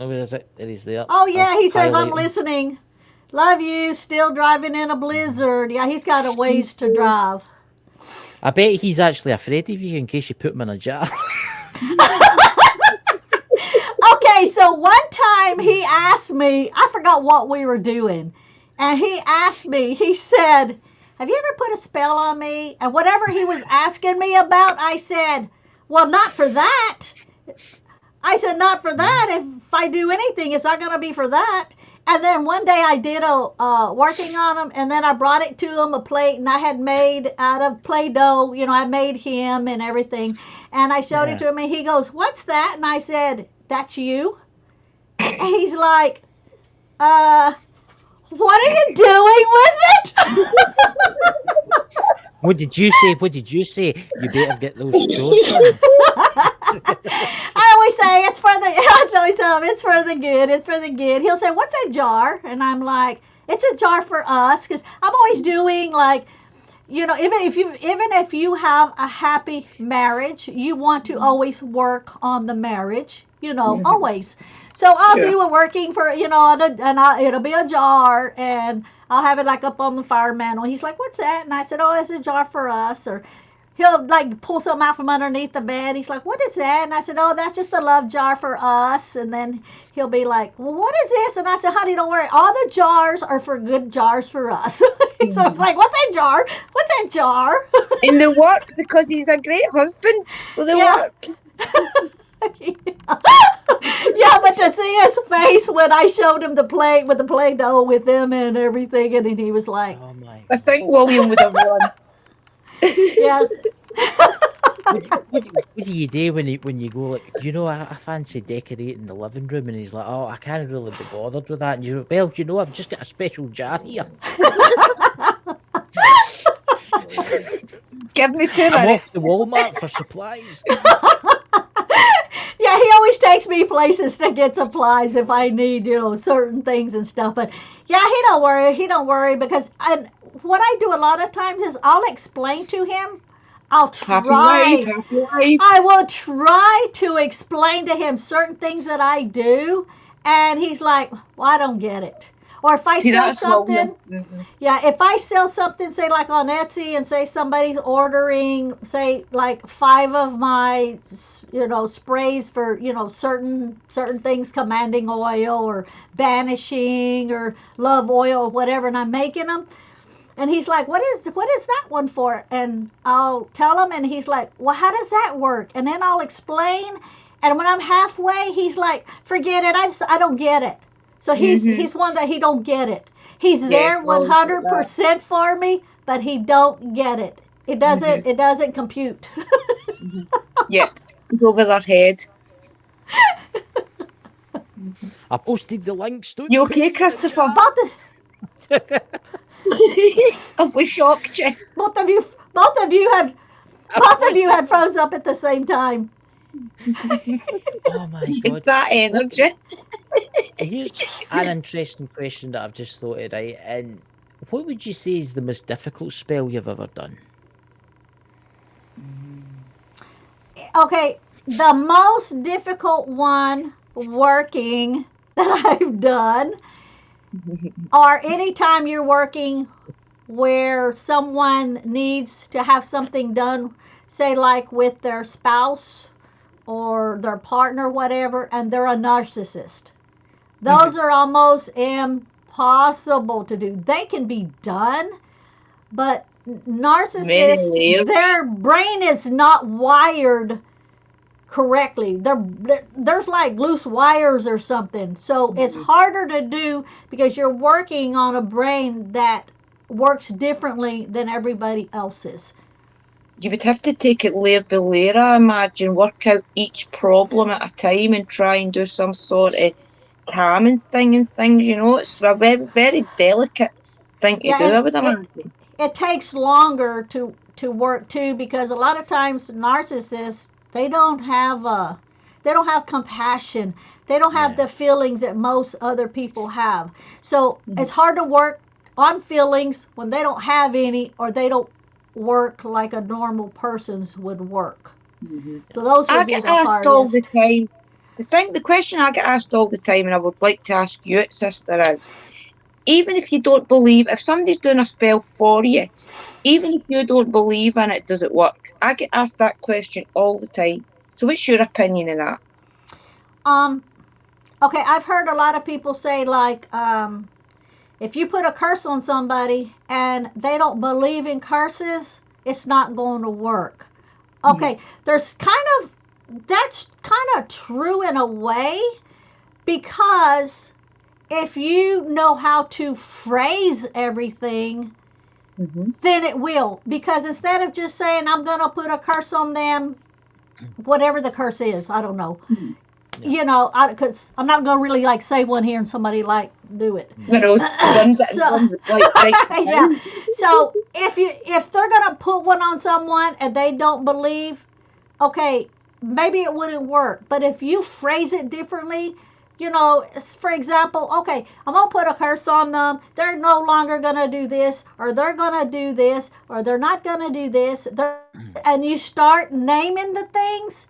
Oh, where is it? There he's there.
Oh, yeah,
I'll
he says, I'm
highlight him.
listening. Love you. Still driving in a blizzard. Yeah, he's got a ways to drive.
I bet he's actually afraid of you in case you put him in a jar.
Okay, so one time he asked me, I forgot what we were doing, and he asked me, he said, have you ever put a spell on me? And whatever he was asking me about, I said, well, not for that. I said, not for that. If I do anything, it's not going to be for that. And then one day I did working on him, and then I brought it to him, a plate, and I had made out of Play-Doh, I made him and everything. And I showed it to him, and he goes, what's that? And I said, that's you? And he's like, what are you doing with it?
What did you say? What did you say? You better get those chores done.
I always say it's for the good. It's for the good. He'll say, "What's a jar?" And I'm like, "It's a jar for us," because I'm always doing like, even if you have a happy marriage, you want to always work on the marriage. Always. So I'll do a working for it'll be a jar and I'll have it like up on the fire mantle. He's like, what's that? And I said, oh, it's a jar for us. Or he'll like pull something out from underneath the bed. He's like, what is that? And I said, oh, that's just a love jar for us. And then he'll be like, well, what is this? And I said, honey, don't worry. All the jars are for good jars for us. So it's like, what's that jar? What's that jar?
In the work, because he's a great husband. So they work.
Yeah, but to see his face when I showed him the plate with the Play-Doh with him and everything, and then he was like,
Oh my.
I think William would have won.
yeah.
What do you do when you go like, I fancy decorating the living room, and he's like, oh, I can't really be bothered with that. And I've just got a special jar here.
Give me 2
I'm
minutes.
off to Walmart for supplies.
Yeah, he always takes me places to get supplies if I need, certain things and stuff. But yeah, he don't worry because what I do a lot of times is I'll explain to him. I'll try.
Happy life.
I will try to explain to him certain things that I do, and he's like, well, I don't get it. Or if I sell something, if I sell something, say like on Etsy, and say somebody's ordering, say like 5 of my, sprays for, certain things, commanding oil or banishing or love oil or whatever, and I'm making them, And he's like, what is that one for? And I'll tell him, and he's like, well, how does that work? And then I'll explain. And when I'm halfway, he's like, forget it. I don't get it. So he's one that he don't get it. He's there 100% for me, but he don't get it. It doesn't compute.
Yeah, it's over their head.
I posted the links. Don't
You
put
okay,
me in the
Christopher?
chat.
Have we shocked you?
Both of you had froze up at the same time.
Oh my God.
That energy.
Here's an interesting question that I've just thought of, right? And what would you say is the most difficult spell you've ever done?
Okay, the most difficult one working that I've done, or anytime you're working where someone needs to have something done, say like with their spouse or their partner, whatever, and they're a narcissist. Those are almost impossible to do. They can be done, but narcissists, their brain is not wired correctly. There's like loose wires or something. So it's harder to do because you're working on a brain that works differently than everybody else's.
You would have to take it layer by layer, I imagine, work out each problem at a time and try and do some sort of calming thing and things, you know. It's a very, very delicate thing to do, I would imagine.
It takes longer to work too, because a lot of times narcissists, they don't have compassion. They don't have the feelings that most other people have. So it's hard to work on feelings when they don't have any, or they don't work like a normal person's would work. So those would be the hardest. I get asked all the
time. The question I get asked all the time, and I would like to ask you, sister, is, even if you don't believe, if somebody's doing a spell for you, even if you don't believe in it, does it work? I get asked that question all the time. So what's your opinion of that?
Okay, I've heard a lot of people say, like, if you put a curse on somebody and they don't believe in curses, it's not going to work. Okay, that's kind of true in a way, because if you know how to phrase everything, then it will. Because instead of just saying, I'm going to put a curse on them, whatever the curse is, I don't know. You know, because I'm not going to really like say one here and somebody like do it. So if they're going to put one on someone and they don't believe, okay, maybe it wouldn't work. But if you phrase it differently, you know, for example, okay, I'm going to put a curse on them. They're no longer going to do this, or they're going to do this, or they're not going to do this. And you start naming the things,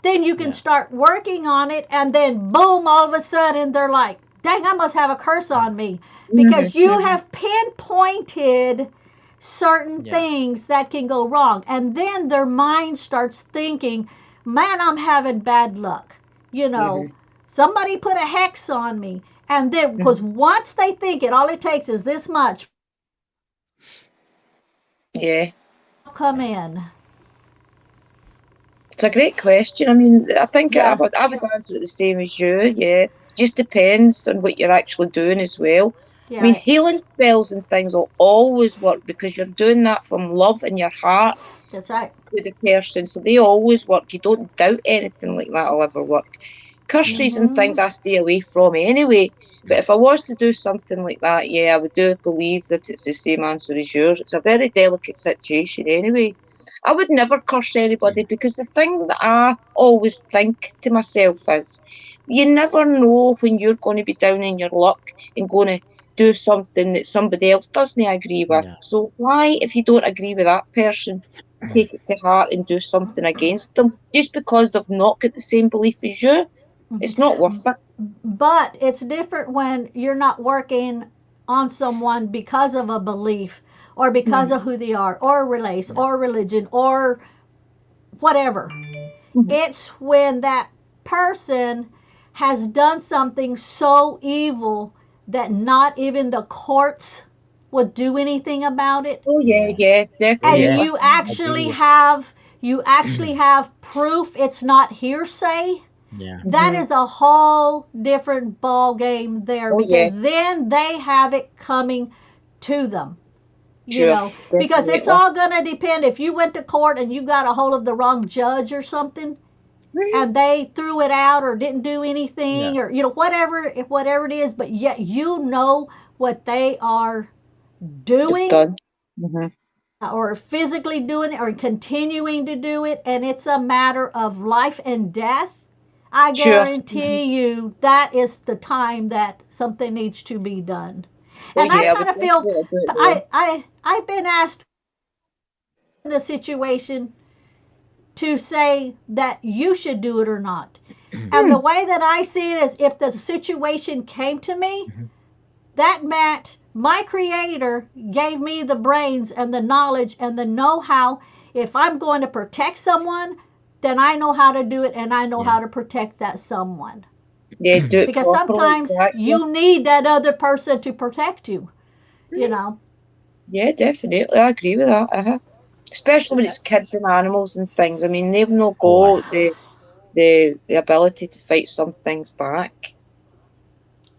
then you can start working on it. And then boom, all of a sudden they're like, dang, I must have a curse on me. Because you have pinpointed certain things that can go wrong. And then their mind starts thinking, man, I'm having bad luck. You know, somebody put a hex on me. And then, because once they think it, all it takes is this much. Come in.
It's a great question. I mean, I think I would answer it the same as you. Yeah, just depends on what you're actually doing as well. I mean, healing spells and things will always work because you're doing that from love in your heart.
That's right.
To the person, so they always work. You don't doubt anything like that will ever work. Curses and things I stay away from anyway. But if I was to do something like that, I would do believe that it's the same answer as yours. It's a very delicate situation anyway. I would never curse anybody, because the thing that I always think to myself is, you never know when you're going to be down in your luck and going to do something that somebody else doesn't agree with. So why, if you don't agree with that person, take it to heart and do something against them just because they've not got the same belief as you? It's not worth it.
But it's different when you're not working on someone because of a belief, or because of who they are, or race, or religion, or whatever. It's when that person has done something so evil that not even the courts would do anything about it.
Oh yeah, yeah,
And
definitely.
Yeah,
you
I
actually
agree.
have proof, it's not hearsay.
Yeah,
That
Mhm.
is a whole different ball game there,
Oh
because
yes,
then they have it coming to them,
sure,
because it's
definitely.
all going to depend. If you went to court and you got a hold of the wrong judge or something,
Mhm.
and they threw it out or didn't do
yeah,
anything, or whatever it is, but yet what they are
They've
doing,
done. Hmm.
or physically doing it or continuing to do it, and it's a matter of life and death, I
Sure. Hmm.
guarantee you that is the time that something needs to be done.
Oh
And I
yeah, I
kind
would
of feel,
definitely do it
I've been asked in the situation to say that you should do it or not. And the
then.
way that I see it is, if the situation came to me,
mhm,
that Matt, my creator, gave me the brains and the knowledge and the know how. If I'm going to protect someone, then I know how to do it, and I know
yeah,
how to protect that someone.
Yeah, do it
Because
properly,
sometimes
exactly.
you need that other person to protect you, you
Mhm.
know.
Yeah, definitely. I agree with that. Especially when it's kids and animals and things. I mean, they've no
oh,
got the ability to fight some things back.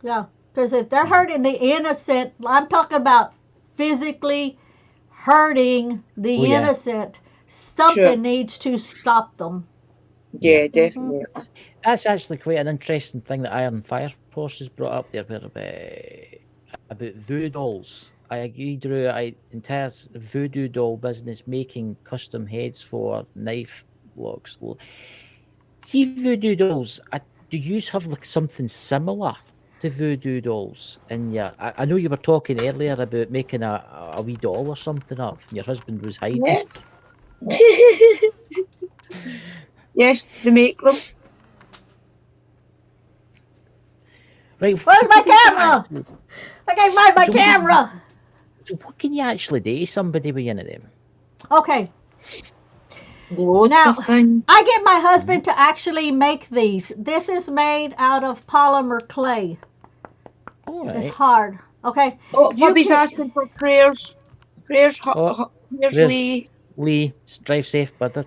Yeah. Because if they're
mhm,
hurting the innocent, I'm talking about physically hurting
oh
the
yeah,
innocent,
Sure.
something needs to stop them.
yeah.
Yeah,
Hmm.
definitely.
That's actually quite an interesting thing that Iron Fire Force has brought up there, where about voodoo dolls. I agree, Drew. Entire voodoo doll business, making custom heads for knife blocks. See voodoo dolls. Do you have like something similar to voodoo dolls? And yeah, I know you were talking earlier about making a wee doll or something up, and your husband was hiding.
Yeah. Yes, they make them.
Right. So
Where's my
what does that
camera?
actually?
I can't find my
So what does?
camera.
So what can you actually do to somebody with any of them?
Okay,
Loads
now
of things.
I get my
Mhm.
husband to actually make these. This is made out of polymer clay.
All
It's
right.
hard. Okay,
Oh,
you
Bubby's
can
asking for prayers. Prayers,
Oh,
prayers,
there's
Lee.
Lee. Drive safe, brother.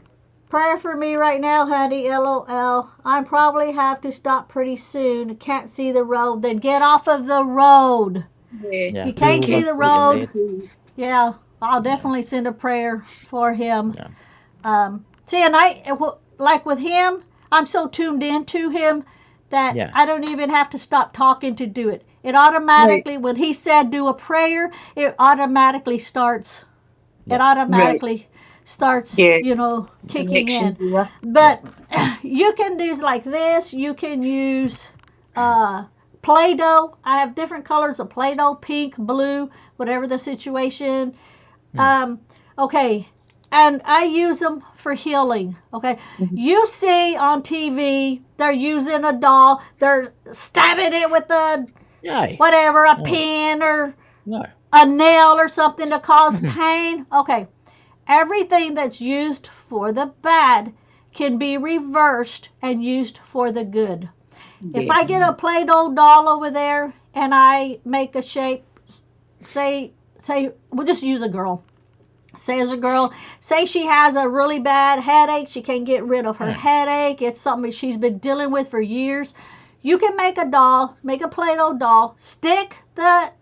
pray for me right now, honey. LOL. I probably have to stop pretty soon. Can't see the road. Then get off of the road.
Yeah,
If
Yeah,
you
pull
be
can't see
over.
the
careful
Go to
with
road,
bed.
you.
yeah, I'll
Yeah,
definitely send a prayer for him.
yeah,
See, and like with him, I'm so tuned into him that
yeah,
I don't even have to stop talking to do it. It
Right,
automatically, when he said do a prayer, it automatically starts. It
yeah,
right.
automatically starts,
Yeah,
kicking
connection
in.
there.
yeah.
But you can do like this. You can use uh, Play-Doh. I have different colors of Play-Doh: pink, blue, whatever the situation.
Hmm.
Um, okay, and I use them for healing. Okay,
Mhm.
you see on TV they're using a doll, they're stabbing it with a
Aye.
whatever, a
Oh,
pin or
no.
a nail or something to cause
Mhm.
pain. Okay, everything that's used for the bad can be reversed and used for the good. If
Yeah.
I get a Play-Doh doll over there and I make a shape, say we'll just use a girl. Say as a girl, say she has a really bad headache, she can't get rid of her
Aye.
headache, it's something she's been dealing with for years. You can make a doll, make a Play-Doh doll, stick the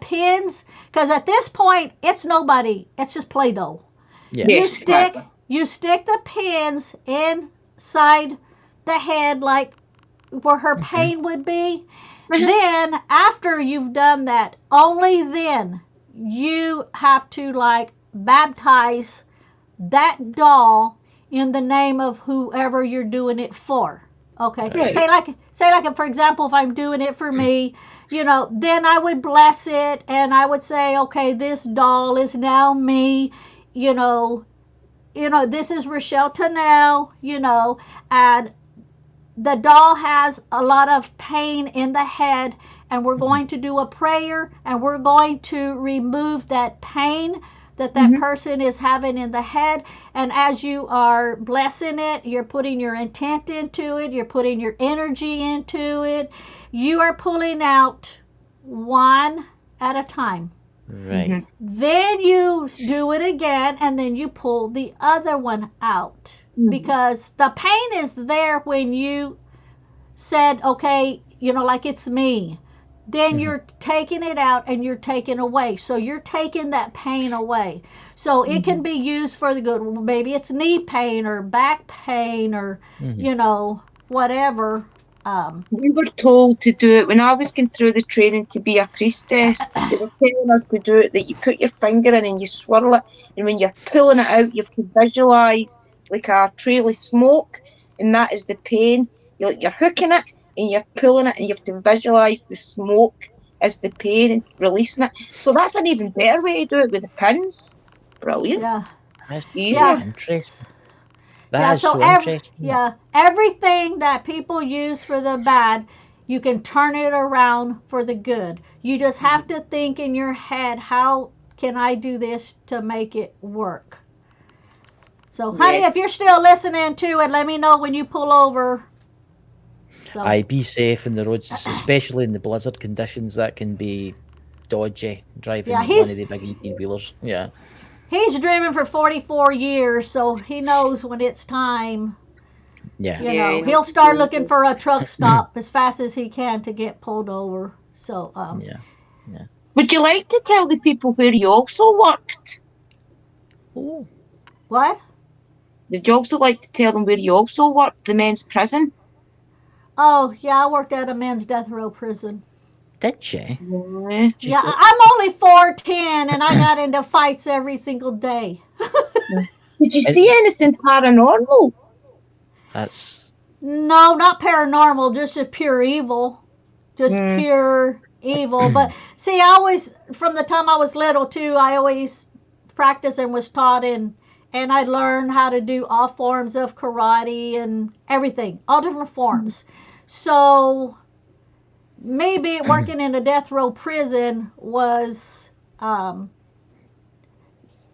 pins, because at this point it's nobody, it's just Play-Doh.
Yeah.
You
Yes,
stick
exactly.
you stick the pins inside the head, like where her
Mhm.
pain would be.
Mhm.
Then after you've done that, only then you have to like baptize that doll in the name of whoever you're doing it for. Okay.
Right.
Right.
Say like for example, if I'm doing it for me, then I would bless it and I would say, okay, this doll is now me, you know, this is Rochelle Tennell, and the doll has a lot of pain in the head, and we're
Mhm.
going to do a prayer and we're going to remove that pain that
Hmm.
person is having in the head. And as you are blessing it, you're putting your intent into it, you're putting your energy into it, you are pulling out one at a time.
Right.
Mhm.
Then you do it again, and then you pull the other one out.
Mhm.
Because the pain is there when you said, okay, like it's me. Then
Mhm.
you're taking it out and you're taking away. So you're taking that pain away. So it can be used for the good. Maybe it's knee pain or back pain or,
Mhm.
whatever.
We were told to do it when I was going through the training to be a priestess. They were telling us to do it that you put your finger in and you swirl it, and when you're pulling it out, you have to visualize like a trail of smoke, and that is the pain. You're hooking it and you're pulling it, and you have to visualize the smoke as the pain and releasing it. So that's an even better way to do it with the pins. Brilliant.
Yeah.
That's so
Yeah.
Easier.
interesting.
Yeah,
That is
so
so interesting.
everything that people use for the bad, you can turn it around for the good. You just have to think in your head, how can I do this to make it work? So, honey,
Yeah.
if you're still listening to it, let me know when you pull over. So,
I be safe in the roads, especially in the blizzard conditions. That can be dodgy
yeah,
driving one of
he's
the big 18-wheelers. Yeah.
he's driven for 44 years, so he knows when it's time.
Yeah.
Yeah, I know.
He'll start looking for a truck stop as fast as he can to get pulled over. So,
Yeah. Yeah.
Would you like to tell the people where you also worked?
Oh.
what?
Would you also like to tell them where you also worked, the men's prison?
Oh, yeah, I worked at a men's death row prison.
Did you?
Yeah.
Yeah, I'm only 4'10", and I got into fights every single day.
Did you
And
see anything paranormal?
that's
No, not paranormal, just a pure evil. Just
Mm.
pure evil. But see, I always, from the time I was little too, I always practiced and was taught and I learned how to do all forms of karate and everything, all different forms. So maybe working in a death row prison was,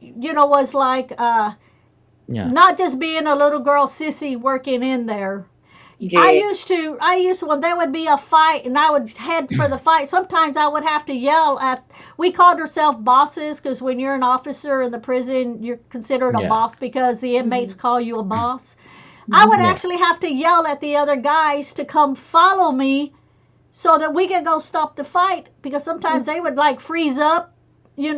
was like
yeah.
not just being a little girl sissy working in there. I
Yeah.
used to, when there would be a fight and I would head for the fight, sometimes I would have to yell we called ourselves bosses because when you're an officer in the prison, you're considered a
Yeah.
boss because the inmates call you a boss. I would
Yeah.
actually have to yell at the other guys to come follow me so that we could go stop the fight because sometimes they would like freeze up,
Yeah.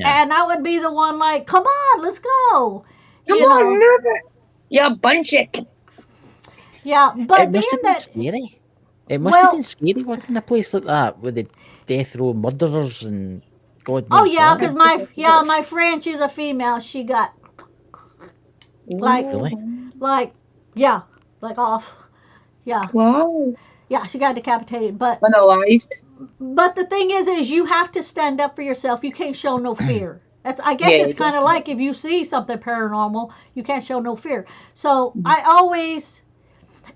and I would be the one like, come on, let's go.
Come on, move it. You bunch it.
Yeah,
It
but
must
being
have been
that,
scary. It must have been
well,
scary working in a place like that with the death row murderers and God
oh
knows
yeah,
what.
because my friend, she's a female. She got like
Really?
yeah, like off. Yeah,
Wow.
yeah, she got decapitated. But
Unalived.
the thing is you have to stand up for yourself. You can't show no fear. I guess
Yeah.
it's kind of like if you see something paranormal, you can't show no fear. So I always,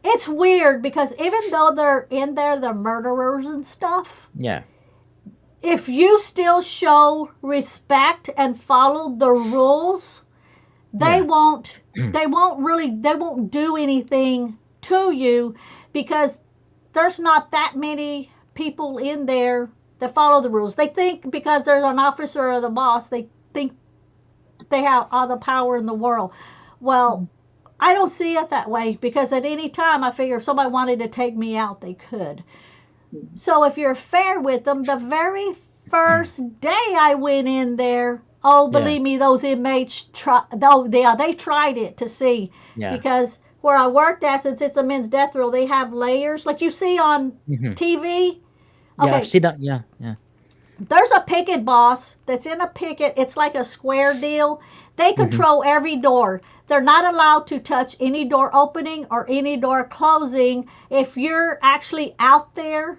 it's weird because even though they're in there, the murderers and stuff,
Yeah.
if you still show respect and follow the rules, they
Yeah.
won't they won't do anything to you because there's not that many people in there that follow the rules. They think because there's an officer or the boss, they think they have all the power in the world. Well, I don't see it that way because at any time I figure if somebody wanted to take me out, they could. So if you're fair with them, the very first day I went in there, oh, believe me, those inmates they tried it to see
Yeah.
because where I worked at, since it's a men's death row, they have layers like you see on TV.
Yeah,
Okay,
I've seen that. Yeah. Yeah.
there's a picket boss that's in a picket. It's like a square deal. They control every door. They're not allowed to touch any door opening or any door closing if you're actually out there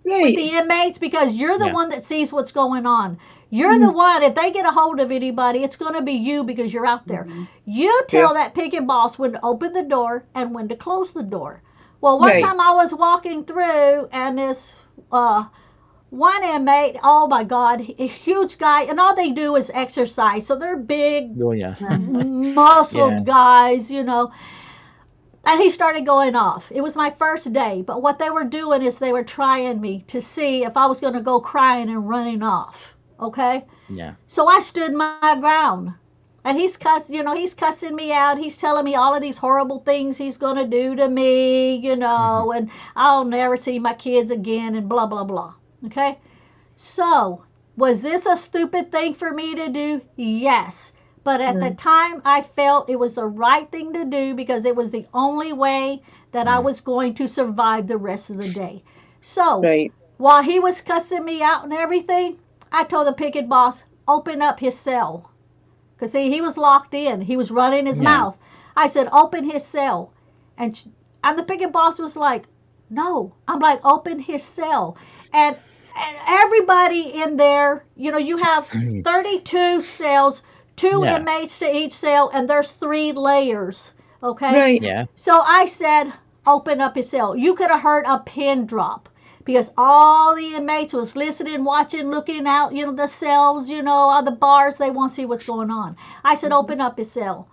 with
Right.
the inmates because you're the
Yeah.
one that sees what's going on. You're the one, if they get a hold of anybody, it's going to be you because you're out there. You tell that picket boss when to open the door and when to close the door. Well, one
Right.
time I was walking through and this one inmate, oh my God, a huge guy, and all they do is exercise. So they're big,
Oh yeah.
muscled
Yeah.
guys, And he started going off. It was my first day, but what they were doing is they were trying me to see if I was going to go crying and running off. Okay?
Yeah.
So I stood my ground. And he's cussing me out. He's telling me all of these horrible things he's going to do to me, and I'll never see my kids again and blah, blah, blah. Okay? So, was this a stupid thing for me to do? Yes. But at the time, I felt it was the right thing to do because it was the only way that I was going to survive the rest of the day. So,
Right.
while he was cussing me out and everything, I told the picket boss, open up his cell. Because, see, he was locked in. He was running his mouth. I said, open his cell. And the picket boss was like, no. I'm like, open his cell. And everybody in there, you have 32 cells, 2 inmates to each cell, and there's 3 layers. Okay?
Right.
Yeah.
So I said, open up his cell. You could have heard a pin drop. Because all the inmates was listening, watching, looking out, the cells, all the bars, they want to see what's going on. I said, open up his cell.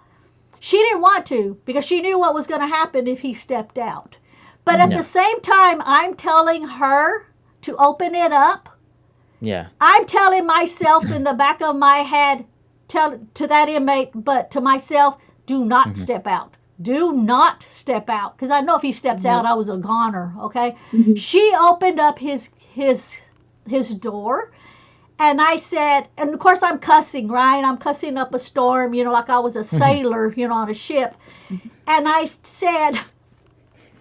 She didn't want to because she knew what was going to happen if he stepped out. But at the same time, I'm telling her to open it up.
Yeah.
I'm telling myself in the back of my head, tell to that inmate, but to myself, do not step out. Do not step out. Because I know if he steps out, I was a goner, okay? She opened up his door, and I said, and of course I'm cussing, right? I'm cussing up a storm, like I was a sailor, on a ship. And I said,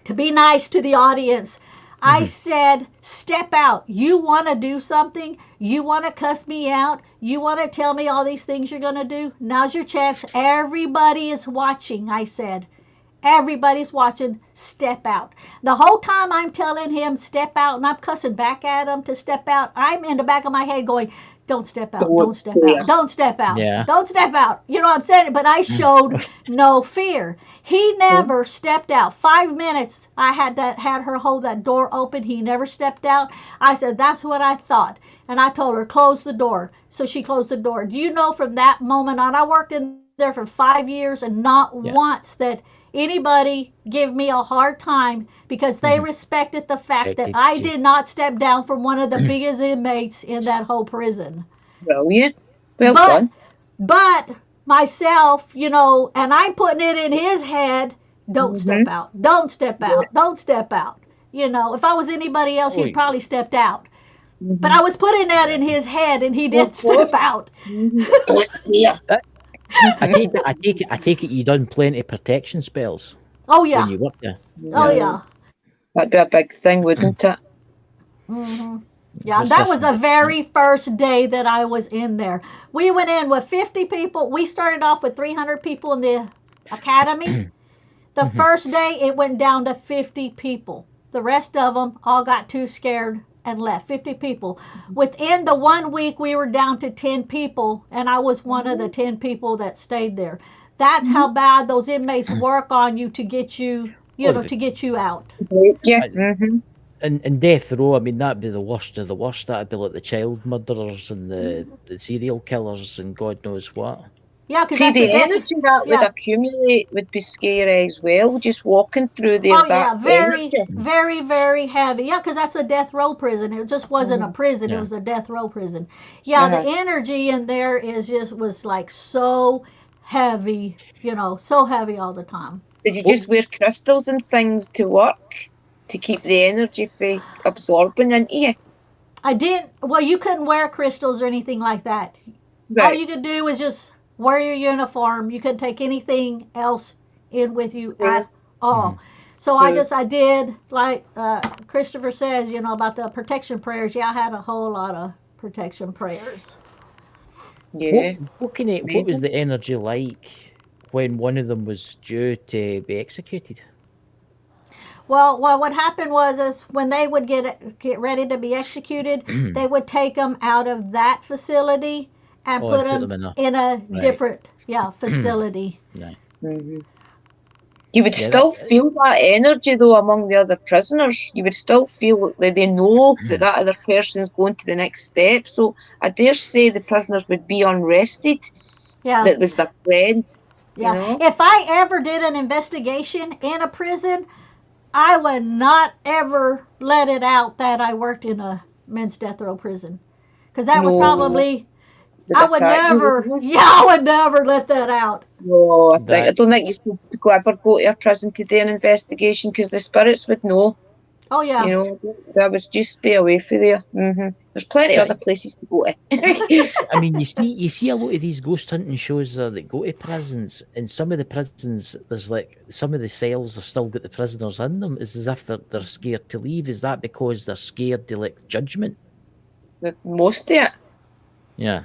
to be nice to the audience, I said, step out. You want to do something? You want to cuss me out? You want to tell me all these things you're going to do? Now's your chance. Everybody is watching, I said. Everybody's watching. Step out. The whole time I'm telling him, step out, and I'm cussing back at him to step out, I'm in the back of my head going, don't step out, don't step out, don't step out, don't step out. You know what I'm saying? But I showed no fear. He never stepped out. 5 minutes I had her hold that door open. He never stepped out. I said, that's what I thought. And I told her, close the door. So she closed the door. Do you know from that moment on, I worked in there for 5 years and not once that anybody give me a hard time because they respected the fact that I did not step down from one of the biggest inmates in that whole prison.
Brilliant. Well done.
But myself, and I'm putting it in his head, don't step out, don't step out, don't step out. If I was anybody else, he'd probably stepped out. But I was putting that in his head, and he did step out.
Yeah.
I take it you done plenty of protection spells.
Oh yeah.
When you worked there.
Oh yeah.
That'd be a big thing, wouldn't it?
Yeah, that was the very first day that I was in there. We went in with 50 people. We started off with 300 people in the academy. The first day it went down to 50 people. The rest of them all got too scared and left. 50 people. Within the 1 week, we were down to 10 people, and I was one of the 10 people that stayed there. That's how bad those inmates work on you to get you, to get you out.
Yeah.
In death row, I mean, that'd be the worst of the worst. That'd be like the child murderers and the serial killers and God knows what.
Yeah, because
See, the energy that would accumulate would be scary as well, just walking through there.
Oh, yeah, very, very, very heavy. Yeah, because that's a death row prison. It just wasn't a prison. It was a death row prison. Yeah, the energy in there was like so heavy, so heavy all the time.
Did you just wear crystals and things to work to keep the energy from absorbing into you?
I didn't. Well, you couldn't wear crystals or anything like that.
Right.
All you could do was just wear your uniform. You couldn't take anything else in with you at all. So I did, like Christopher says, about the protection prayers. Yeah, I had a whole lot of protection prayers.
Yeah.
What was the energy like when one of them was due to be executed?
Well, what happened was when they would get ready to be executed, they would take them out of that facility and put them in a different facility.
Right.
You would still feel that energy though among the other prisoners. You would still feel that they know that other person's going to the next step. So I dare say the prisoners would be unrested.
Yeah.
That was their friend.
Yeah. If I ever did an investigation in a prison, I would not ever let it out that I worked in a men's death row prison. because that would
No.
probably.
They'd
I would
attack you,
never.
wouldn't they?
Yeah, I would never let that out.
No, I don't think you
That's
could ever go to a prison to do an investigation because the spirits would know.
Oh yeah.
You know, that was just stay away from there. There's plenty of
but
other places to go to.
I mean, you see a lot of these ghost hunting shows that go to prisons, and some of the prisons, there's like some of the cells have still got the prisoners in them. It's as if they're scared to leave. Is that because they're scared to like judgment?
Most of it.
Yeah.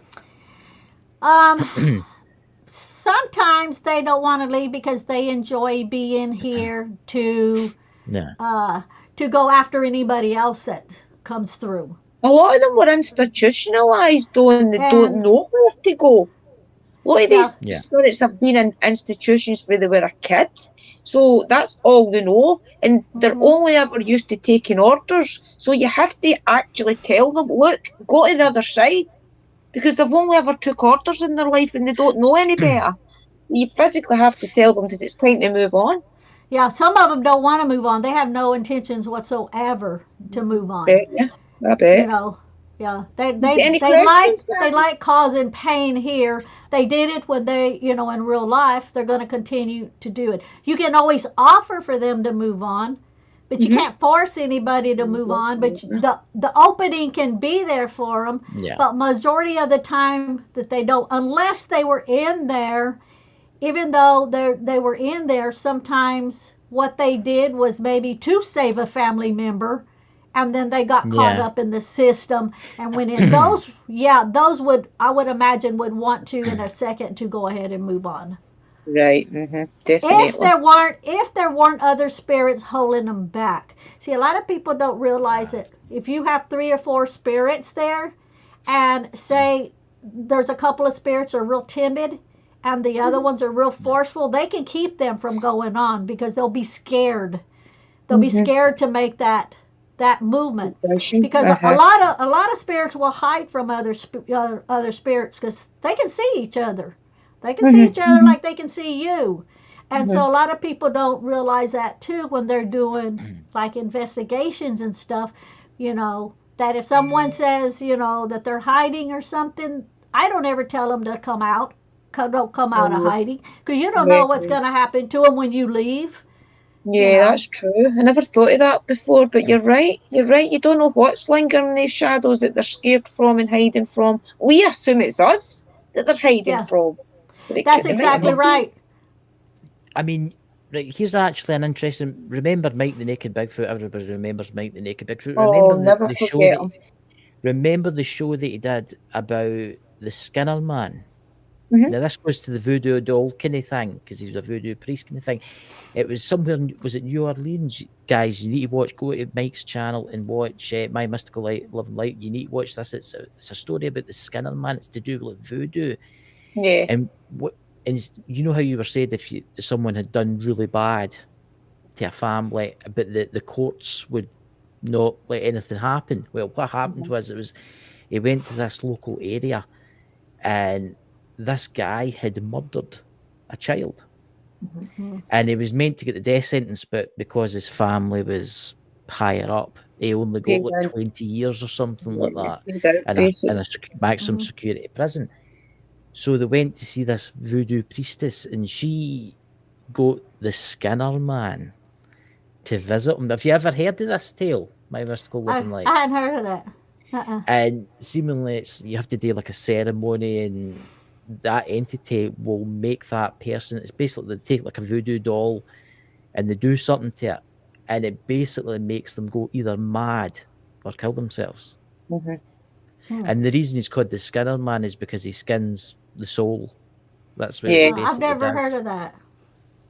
Sometimes they don't want to leave because they enjoy being here to
Yeah.
to go after anybody else that comes through.
A lot of them were institutionalised, though, and they don't
And
know where to go. A lot of
yeah,
these
Yeah.
spirits have been in institutions where they were a kid, so that's all they know, and they're
mhm.
only ever used to taking orders. So you have to actually tell them, look, go to the other side, because they've only ever took orders in their life and they don't know any better. You physically have to tell them that it's time to move on.
Yeah, some of them don't want to move on. They have no intentions whatsoever to move on.
Bet you. I
You
bet.
know, yeah,
Any
they
questions,
they
Gabby?
like causing pain here. They did it when they, you know, in real life. They're going to continue to do it. You can always offer for them to move on, but you
Mhm.
can't force anybody to move on. But the opening can be there for them.
Yeah.
But majority of the time that they don't, unless they were in there, even though they were in there, sometimes what they did was maybe to save a family member, and then they got caught
Yeah.
up in the system and went in. Those, yeah, those would, I would imagine, would want to in a second to go ahead and move on.
Right,
If
definitely.
there weren't other spirits holding them back. See, a lot of people don't realize that if you have 3 or 4 spirits there, and say there's a couple of spirits are real timid and the other ones are real forceful, they can keep them from going on because they'll be scared. They'll be
Mhm.
scared to make that movement,
Impression.
because a lot of spirits will hide from other spirits because they can see each other. They can see each other like they can see you. And so a lot of people don't realize that too when they're doing like investigations and stuff, you know, that if someone says, you know, that they're hiding or something, I don't ever tell them to come out. Don't come out of hiding because you don't know what's going to happen to them when you leave. You
Yeah,
know.
that's true. I never thought of that before, but you're right. You're right. You don't know what's lingering in these shadows that they're scared from and hiding from. We assume it's us that they're hiding
Yeah,
from. But
that's
it might
exactly
not be.
right.
I mean, right, here's actually an interesting. Remember Mike the Naked Bigfoot? Everybody remembers Mike the Naked Bigfoot.
Oh,
Remember
never
the show
forget
that
them.
remember the show that he did about the Skinner man.
Mhm.
Now this goes to the voodoo doll kind of thing because he was a voodoo priest kind of thing. It was somewhere. Was it New Orleans? Guys, you need to watch. Go to Mike's channel and watch My Mystical Light, Love and Light. You need to watch this. It's a story about the Skinner man. It's to do with voodoo.
Yeah.
And what? And you know how you were said if someone had done really bad to a family, but the courts would not let anything happen. Well, what happened was he went to this local area, and this guy had murdered a child, and he was meant to get the death sentence, but because his family was higher up, he only got
Paid
like
out.
20 years or something like that
Paid out,
in
basically.
a maximum security prison. So they went to see this voodoo priestess, and she got the Skinner man to visit him. Have you ever heard of this tale, My Mystical Love and Light?
I hadn't heard of that.
And seemingly, you have to do like a ceremony, and that entity will make that person. It's basically they take like a voodoo doll, and they do something to it, and it basically makes them go either mad or kill themselves.
Mhm.
And the reason he's called the Skinner man is because he skins the soul. That's what
Yeah.
he
I've
basically
never
does.
heard of that.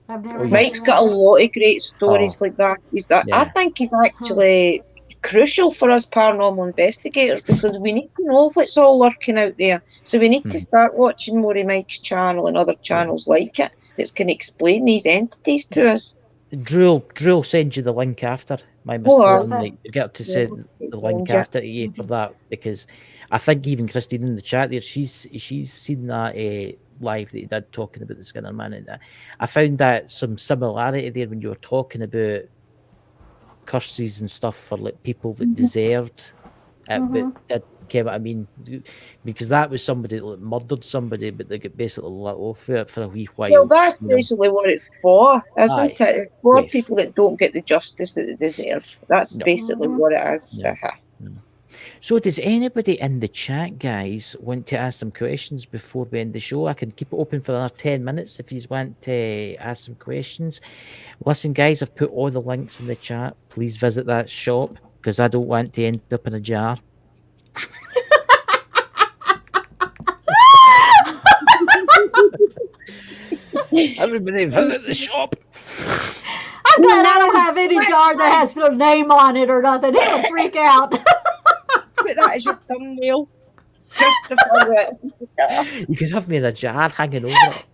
I've never
Oh,
heard
Mike's
of
got a
that.
lot of great stories
Oh,
like that. I
yeah.
think he's actually crucial for us paranormal investigators because we need to know what's all lurking out there. So we need to start watching more of Mike's channel and other channels like it that can explain these entities to us.
Drew will send you the link after My
Oh,
Mystical Love and
Okay.
Light. You get to
yeah,
send the link after to you for that because I think even Christine in the chat there, she's seen that live that he did talking about the Skinner man, and I found that some similarity there when you were talking about curses and stuff for like people that deserved
Mhm.
But that came, I mean, because that was somebody that murdered somebody, but they get basically let off for a wee
Well,
while.
that's
You know,
basically what it's for,
aye,
isn't it? It's for
yes,
people that don't get the justice that they deserve. That's
no,
basically
Mhm.
what it is.
no, no. So, does anybody in the chat, guys, want to ask some questions before we end the show? I can keep it open for another 10 minutes if you want to ask some questions. Listen, guys, I've put all the links in the chat. Please visit that shop because I don't want to end up in a jar. Everybody, visit the shop.
I'm glad I don't have any jar that has no name on it or nothing. He would freak out.
Put that as your thumbnail. Christopher.
You could have me in a jar hanging over it.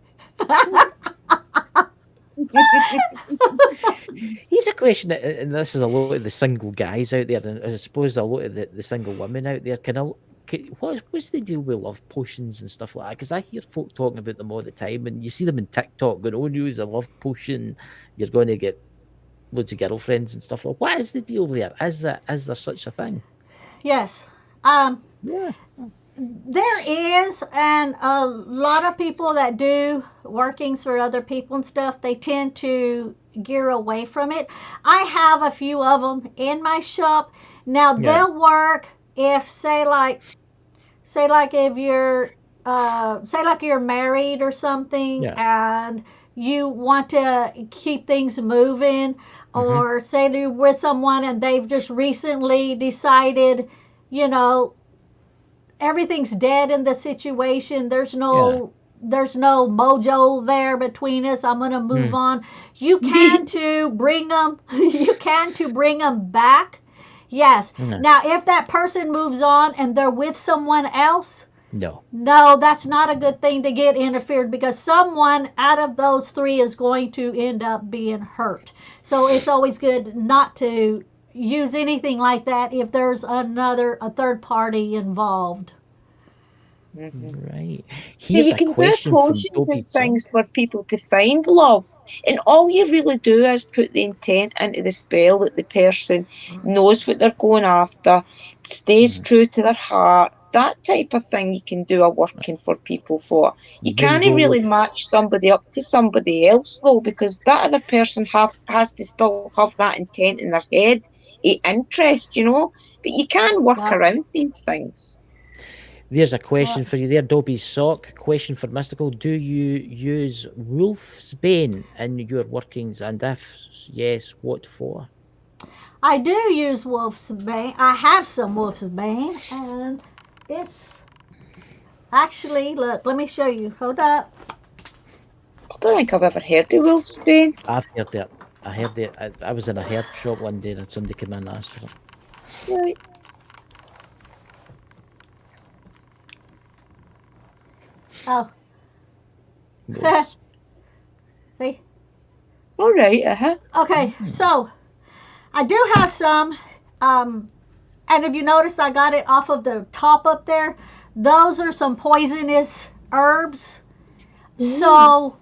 Here's a question, and this is a lot of the single guys out there, and I suppose a lot of the single women out there. What's the deal with love potions and stuff like that? Because I hear folk talking about them all the time, and you see them in TikTok going, "Oh, use a love potion, you're going to get loads of girlfriends and stuff." Like, what is the deal there? Is there such a thing?
Yes.
Yeah.
There is, and a lot of people that do workings for other people and stuff, they tend to gear away from it. I have a few of them in my shop. Now
Yeah.
they'll work if say like if you're say like you're married or something
Yeah.
and you want to keep things moving, or say you're with someone and they've just recently decided, you know, everything's dead in the situation. There's no mojo there between us. I'm gonna move on. You can to bring them. You can to bring them back. Yes.
Yeah.
Now, if that person moves on and they're with someone else,
No.
that's not a good thing to get interfered, because someone out of those three is going to end up being hurt. So it's always good not to use anything like that if there's a third party involved.
Right.
See,
Here's
you
a
can do
question from
potions
Dobie
and things
Song.
for people to find love. And all you really do is put the intent into the spell that the person knows what they're going after, stays true to their heart. That type of thing you can do a working for people for. You can't
Bingo.
really match somebody up to somebody else, though, because that other person has to still have that intent in their head, a interest, you know. But you can work
Yep.
around these things.
There's a question for you there, Dobie's Sock. Question for Mystical. Do you use Wolf's Bane in your workings? And if yes, what for?
I do use Wolf's Bane. I have some Wolf's Bane, and it's actually, look, let me show you. Hold up.
I don't think I've ever heard of Wolf's Bane.
I've heard it. I heard it. I was in a herb shop one day and somebody came in and asked for it.
Right.
Oh,
Wolves.
see?
All right,
Okay, so I do have some, and if you notice, I got it off of the top up there. Those are some poisonous herbs. So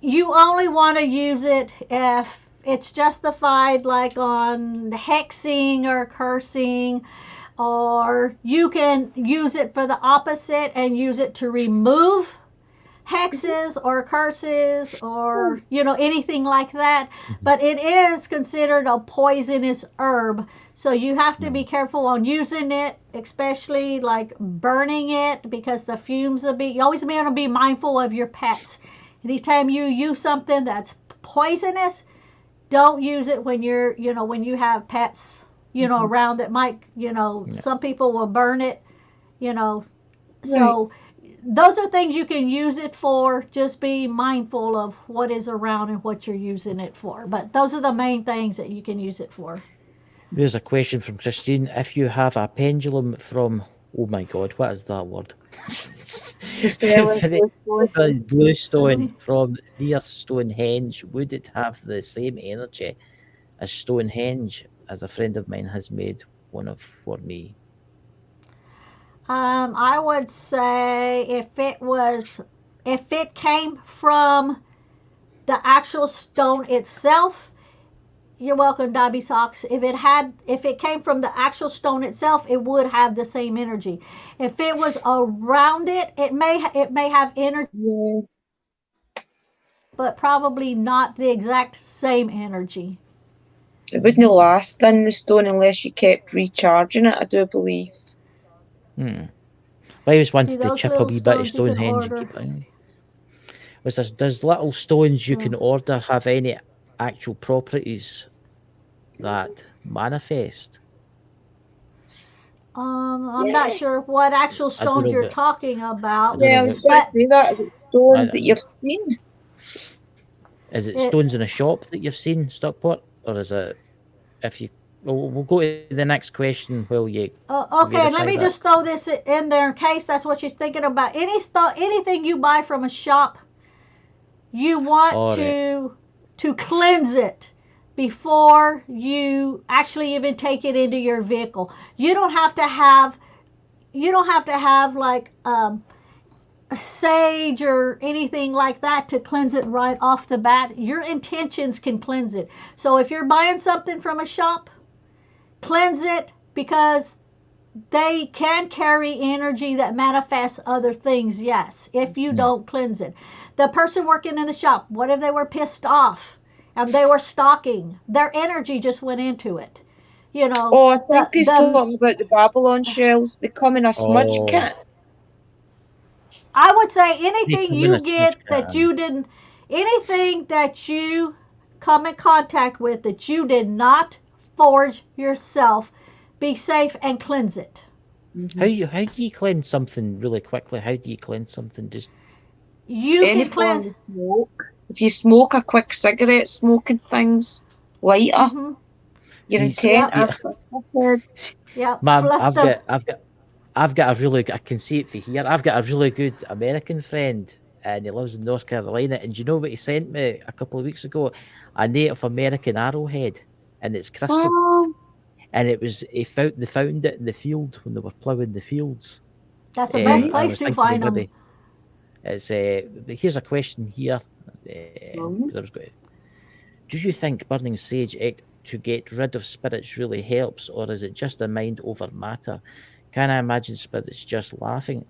you only want to use it if it's justified, like on hexing or cursing, or you can use it for the opposite and use it to remove hexes or curses or anything like that. But it is considered a poisonous herb, so you have to be careful on using it, especially like burning it, because the fumes will be. You always want to be mindful of your pets. Anytime you use something that's poisonous, don't use it when you're when you have pets around that might some people will burn it, so those are things you can use it for. Just be mindful of what is around and what you're using it for. But those are the main things that you can use it for.
There's a question from Christine. If you have a pendulum from, oh my God, what is that word? The blue stone from near Stonehenge, would it have the same energy as Stonehenge, as a friend of mine has made one of for me?
I would say if it came from the actual stone itself, You're welcome, Dobby Socks. If it came from the actual stone itself, it would have the same energy. If it was around it, it may have energy,
Yeah.
but probably not the exact same energy.
It wouldn't last in the stone unless you kept recharging it, I do believe.
I always
See,
wanted to
those
chip a
little
wee bit of
stones you can
Stonehenge.
order.
Does little stones you can order have any actual properties that manifest?
I'm not sure what actual stones you're talking about.
Yeah, I was going to say that. Is it stones that you've seen?
Is it stones in a shop that you've seen, Stockport? Or is it, if you... We'll go to the next question while you...
Okay, let me just throw this in there in case that's what she's thinking about. Anything you buy from a shop, you want to cleanse it before you actually even take it into your vehicle. You don't have to have like sage or anything like that to cleanse it right off the bat. Your intentions can cleanse it. So if you're buying something from a shop, cleanse it, because they can carry energy that manifests other things, yes, if you don't cleanse it. The person working in the shop, what if they were pissed off and they were stocking? Their energy just went into it. You know.
Oh, I think he's talking about the Babylon shells. They come in a smudge kit.
I would say anything you get that you didn't, anything that you come in contact with that you did not forge yourself, be safe and cleanse it.
How do you cleanse something really quickly? How do you cleanse something? Just
can cleanse.
Smoke. If you smoke a quick cigarette, smoking things lighter, your intent.
Yeah,
Ma'am, I've got a really, I can see it for here. I've got a really good American friend, and he lives in North Carolina. And do you know what he sent me a couple of weeks ago? A Native American arrowhead, and it's crystal.
Oh.
And it was they found it in the field when they were ploughing the fields.
That's the best place to find them.
It's here's a question here. Do you think burning sage to get rid of spirits really helps, or is it just a mind over matter? Can I imagine spirits just laughing?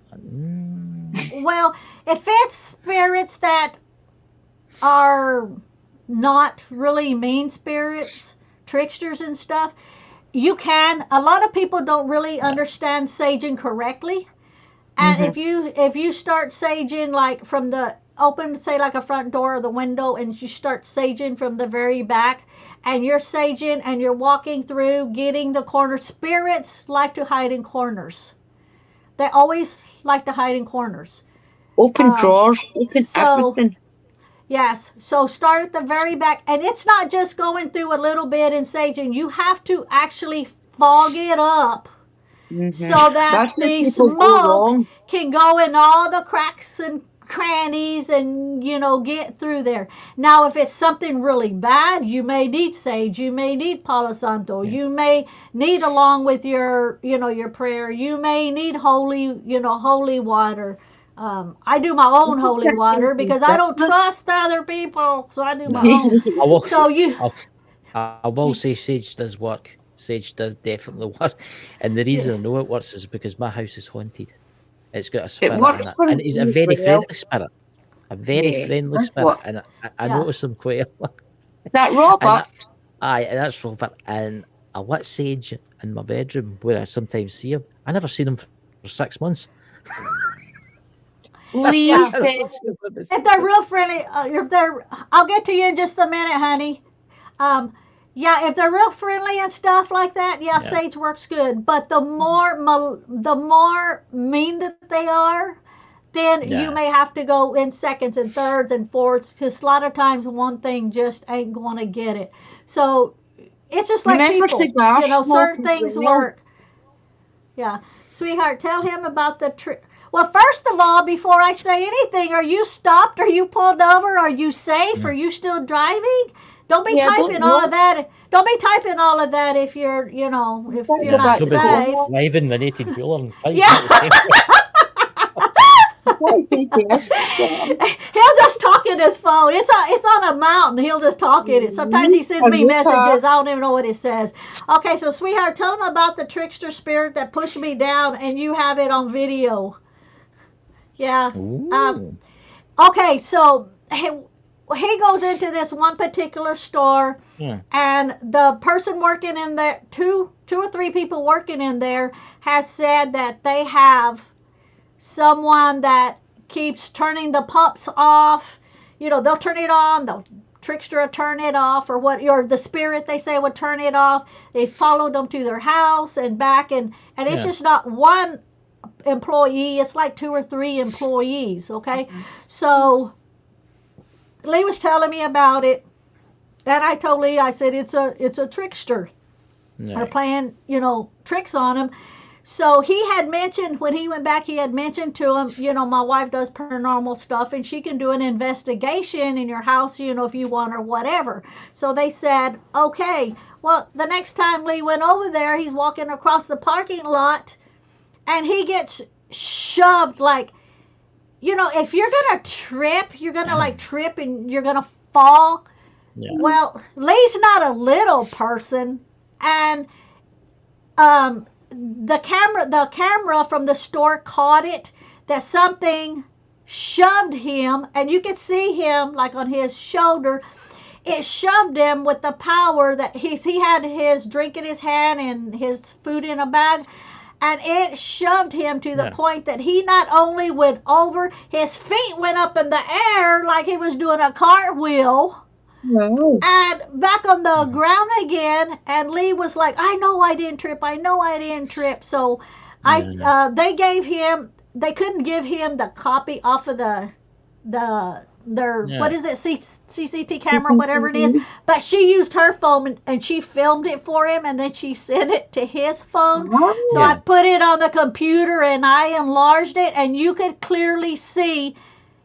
Well, if it's spirits that are not really mean spirits, tricksters and stuff, you can. A lot of people don't really understand saging correctly. And if you start saging like from the open, say like a front door or the window, and you start saging from the very back, and you're saging and you're walking through, getting the corner. Spirits like to hide in corners. They always like to hide in corners.
Open drawers, open everything.
Yes, so start at the very back, and it's not just going through a little bit and saging. You have to actually fog it up so that the smoke can go in all the cracks and crannies and, get through there. Now, if it's something really bad, you may need sage, you may need Palo Santo, you may need, along with your, your prayer, you may need holy water. I do my own holy water because I don't trust other people, so I do my own.
I will say sage does work. Sage does definitely work, and the reason I know it works is because my house is haunted. It's got a spirit in it, and it's a very friendly spirit. A very friendly spirit, and I notice him quite a lot.
That Robert?
That's Robert, and I lit sage in my bedroom where I sometimes see him. I never seen him for 6 months.
If they're real friendly, I'll get to you in just a minute, honey. If they're real friendly and stuff like that, sage works good. But the more mean that they are, then you may have to go in seconds and thirds and fourths, because a lot of times one thing just ain't going to get it. So it's just like people, certain things work. Yeah, sweetheart, tell him about the trick. Well, first of all, before I say anything, are you stopped? Are you pulled over? Are you safe? Are you still driving? Don't be typing all of that. Don't be typing all of that if you're, if you're not safe.
Driving the native wheeler.
I say yes.
He'll just talk in his phone. It's on a mountain. He'll just talk in it. Sometimes he sends me messages. I don't even know what it says. Okay, so sweetheart, tell him about the trickster spirit that pushed me down, and you have it on video. Yeah. Okay, so he goes into this one particular store, and the person working in there, two or three people working in there, has said that they have someone that keeps turning the pumps off. You know, they'll turn it on, the trickster will turn it off, or what, or the spirit, they say, would turn it off. They followed them to their house and back, and it's just not one employee, it's like 2 or 3 employees. Okay, so Lee was telling me about it, and I told Lee, I said, it's a trickster. They're playing, you know, tricks on him. So he had mentioned, when he went back, he had mentioned to him, you know, my wife does paranormal stuff, and she can do an investigation in your house, you know, if you want, or whatever. So they said, okay. Well, the next time Lee went over there, he's walking across the parking lot, and he gets shoved, like, you know, if you're going to trip, you're going to, like, trip and you're going to fall. Yeah. Well, Lee's not a little person, and the camera from the store caught it, that something shoved him, and you could see him, like, on his shoulder. It shoved him with the power that he had his drink in his hand and his food in a bag. And it shoved him to the point that he not only went over, his feet went up in the air like he was doing a cartwheel. No. And back on the ground again. And Lee was like, I know I didn't trip. I know I didn't trip. So they couldn't give him the copy off of what is it, CCT camera, whatever it is, but she used her phone and she filmed it for him, and then she sent it to his phone. So I put it on the computer and I enlarged it, and you could clearly see,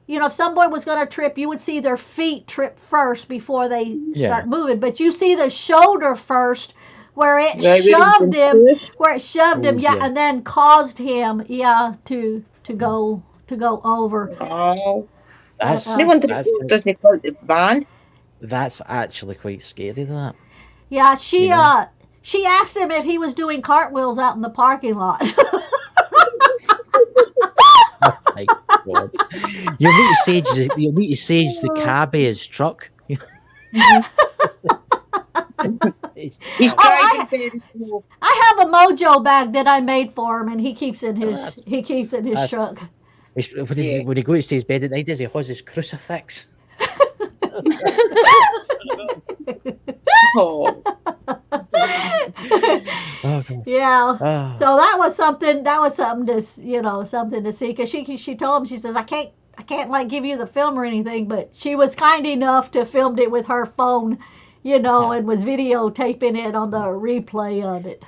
you know, if somebody was going to trip, you would see their feet trip first before they start moving, but you see the shoulder first, where it shoved him, and then caused him to go over.
Oh. Doesn't call it the van.
That's actually quite scary, that.
Yeah, she asked him if he was doing cartwheels out in the parking lot.
Oh my God! You'll need to sage the cab of his truck.
He's driving very slow.
I have a mojo bag that I made for him, and he keeps in his truck.
When he goes to his bed at night, does he hold his crucifix?
Oh.
Yeah. Oh. So that was something to, you know, something to see, because she told him, she says, I can't like give you the film or anything, but she was kind enough to film it with her phone, you know, and was videotaping it on the replay of it.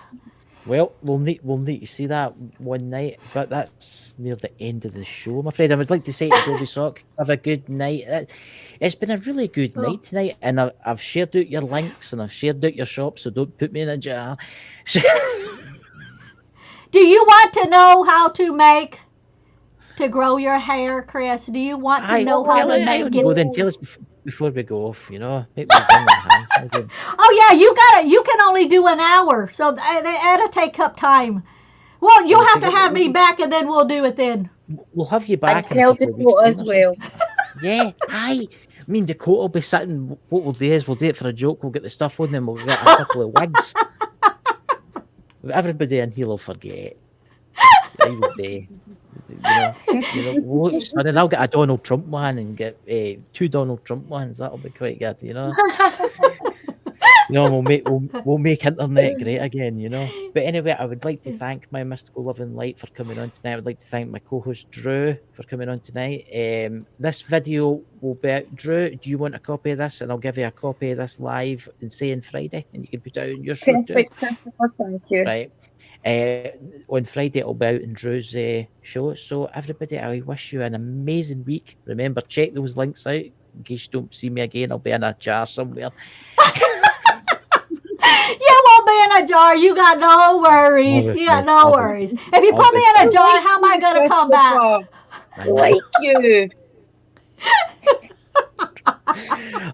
Well, we'll need to see that one night, but that's near the end of the show, I'm afraid. I would like to say to Dobby Sock, have a good night. It's been a really good night tonight, and I've shared out your links and I've shared out your shop, so don't put me in a jar.
Do you want to know how to grow your hair, Chris? Do you want to know how to make it?
Well, then tell us before we go off, you know.
Oh yeah, you can only do an hour, so that'll take up time. Well, you'll have to have me back, and then we'll do it then.
We'll have you back.
And tell Dakota as well.
Yeah, aye. Me and Dakota will be sitting. What we'll do is we'll do it for a joke. We'll get the stuff on them. We'll get a couple of wigs. Everybody in here will forget. I would say. And then I'll get a Donald Trump one and get 2 Donald Trump ones. That'll be quite good, you know. We'll make internet great again, you know. But anyway, I would like to thank my mystical loving light for coming on tonight. I would like to thank my co-host Drew for coming on tonight. This video will be out. Drew, do you want a copy of this? And I'll give you a copy of this live and say on Friday, and you can put it out on your show too.
Thank you.
Right. On Friday it'll be out in Drew's show. So everybody, I wish you an amazing week. Remember, check those links out in case you don't see me again. I'll be in a jar somewhere.
You won't be in a jar. You got no worries. You got no worries. If you put me in a jar, how am I going to come back?
I know.
Like you.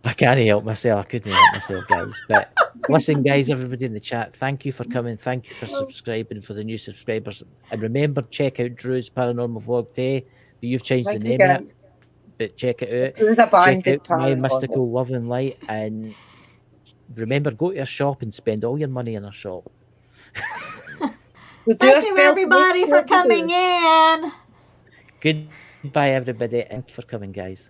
I can't help myself. I couldn't help myself, guys. But listen, guys, everybody in the chat, thank you for coming. Thank you for subscribing for the new subscribers. And remember, check out Drew's Paranormal Vlog Day. But you've changed
Thank
the
you,
name of
guys.
it. But check it out.
It was a
Check
banded
out My
paranormal.
Mystical Love and Light. And remember, go to our shop and spend all your money in our shop.
We'll do a
Thank you,
spell
everybody,
today.
for coming in.
Goodbye, everybody. Thank you for coming, guys.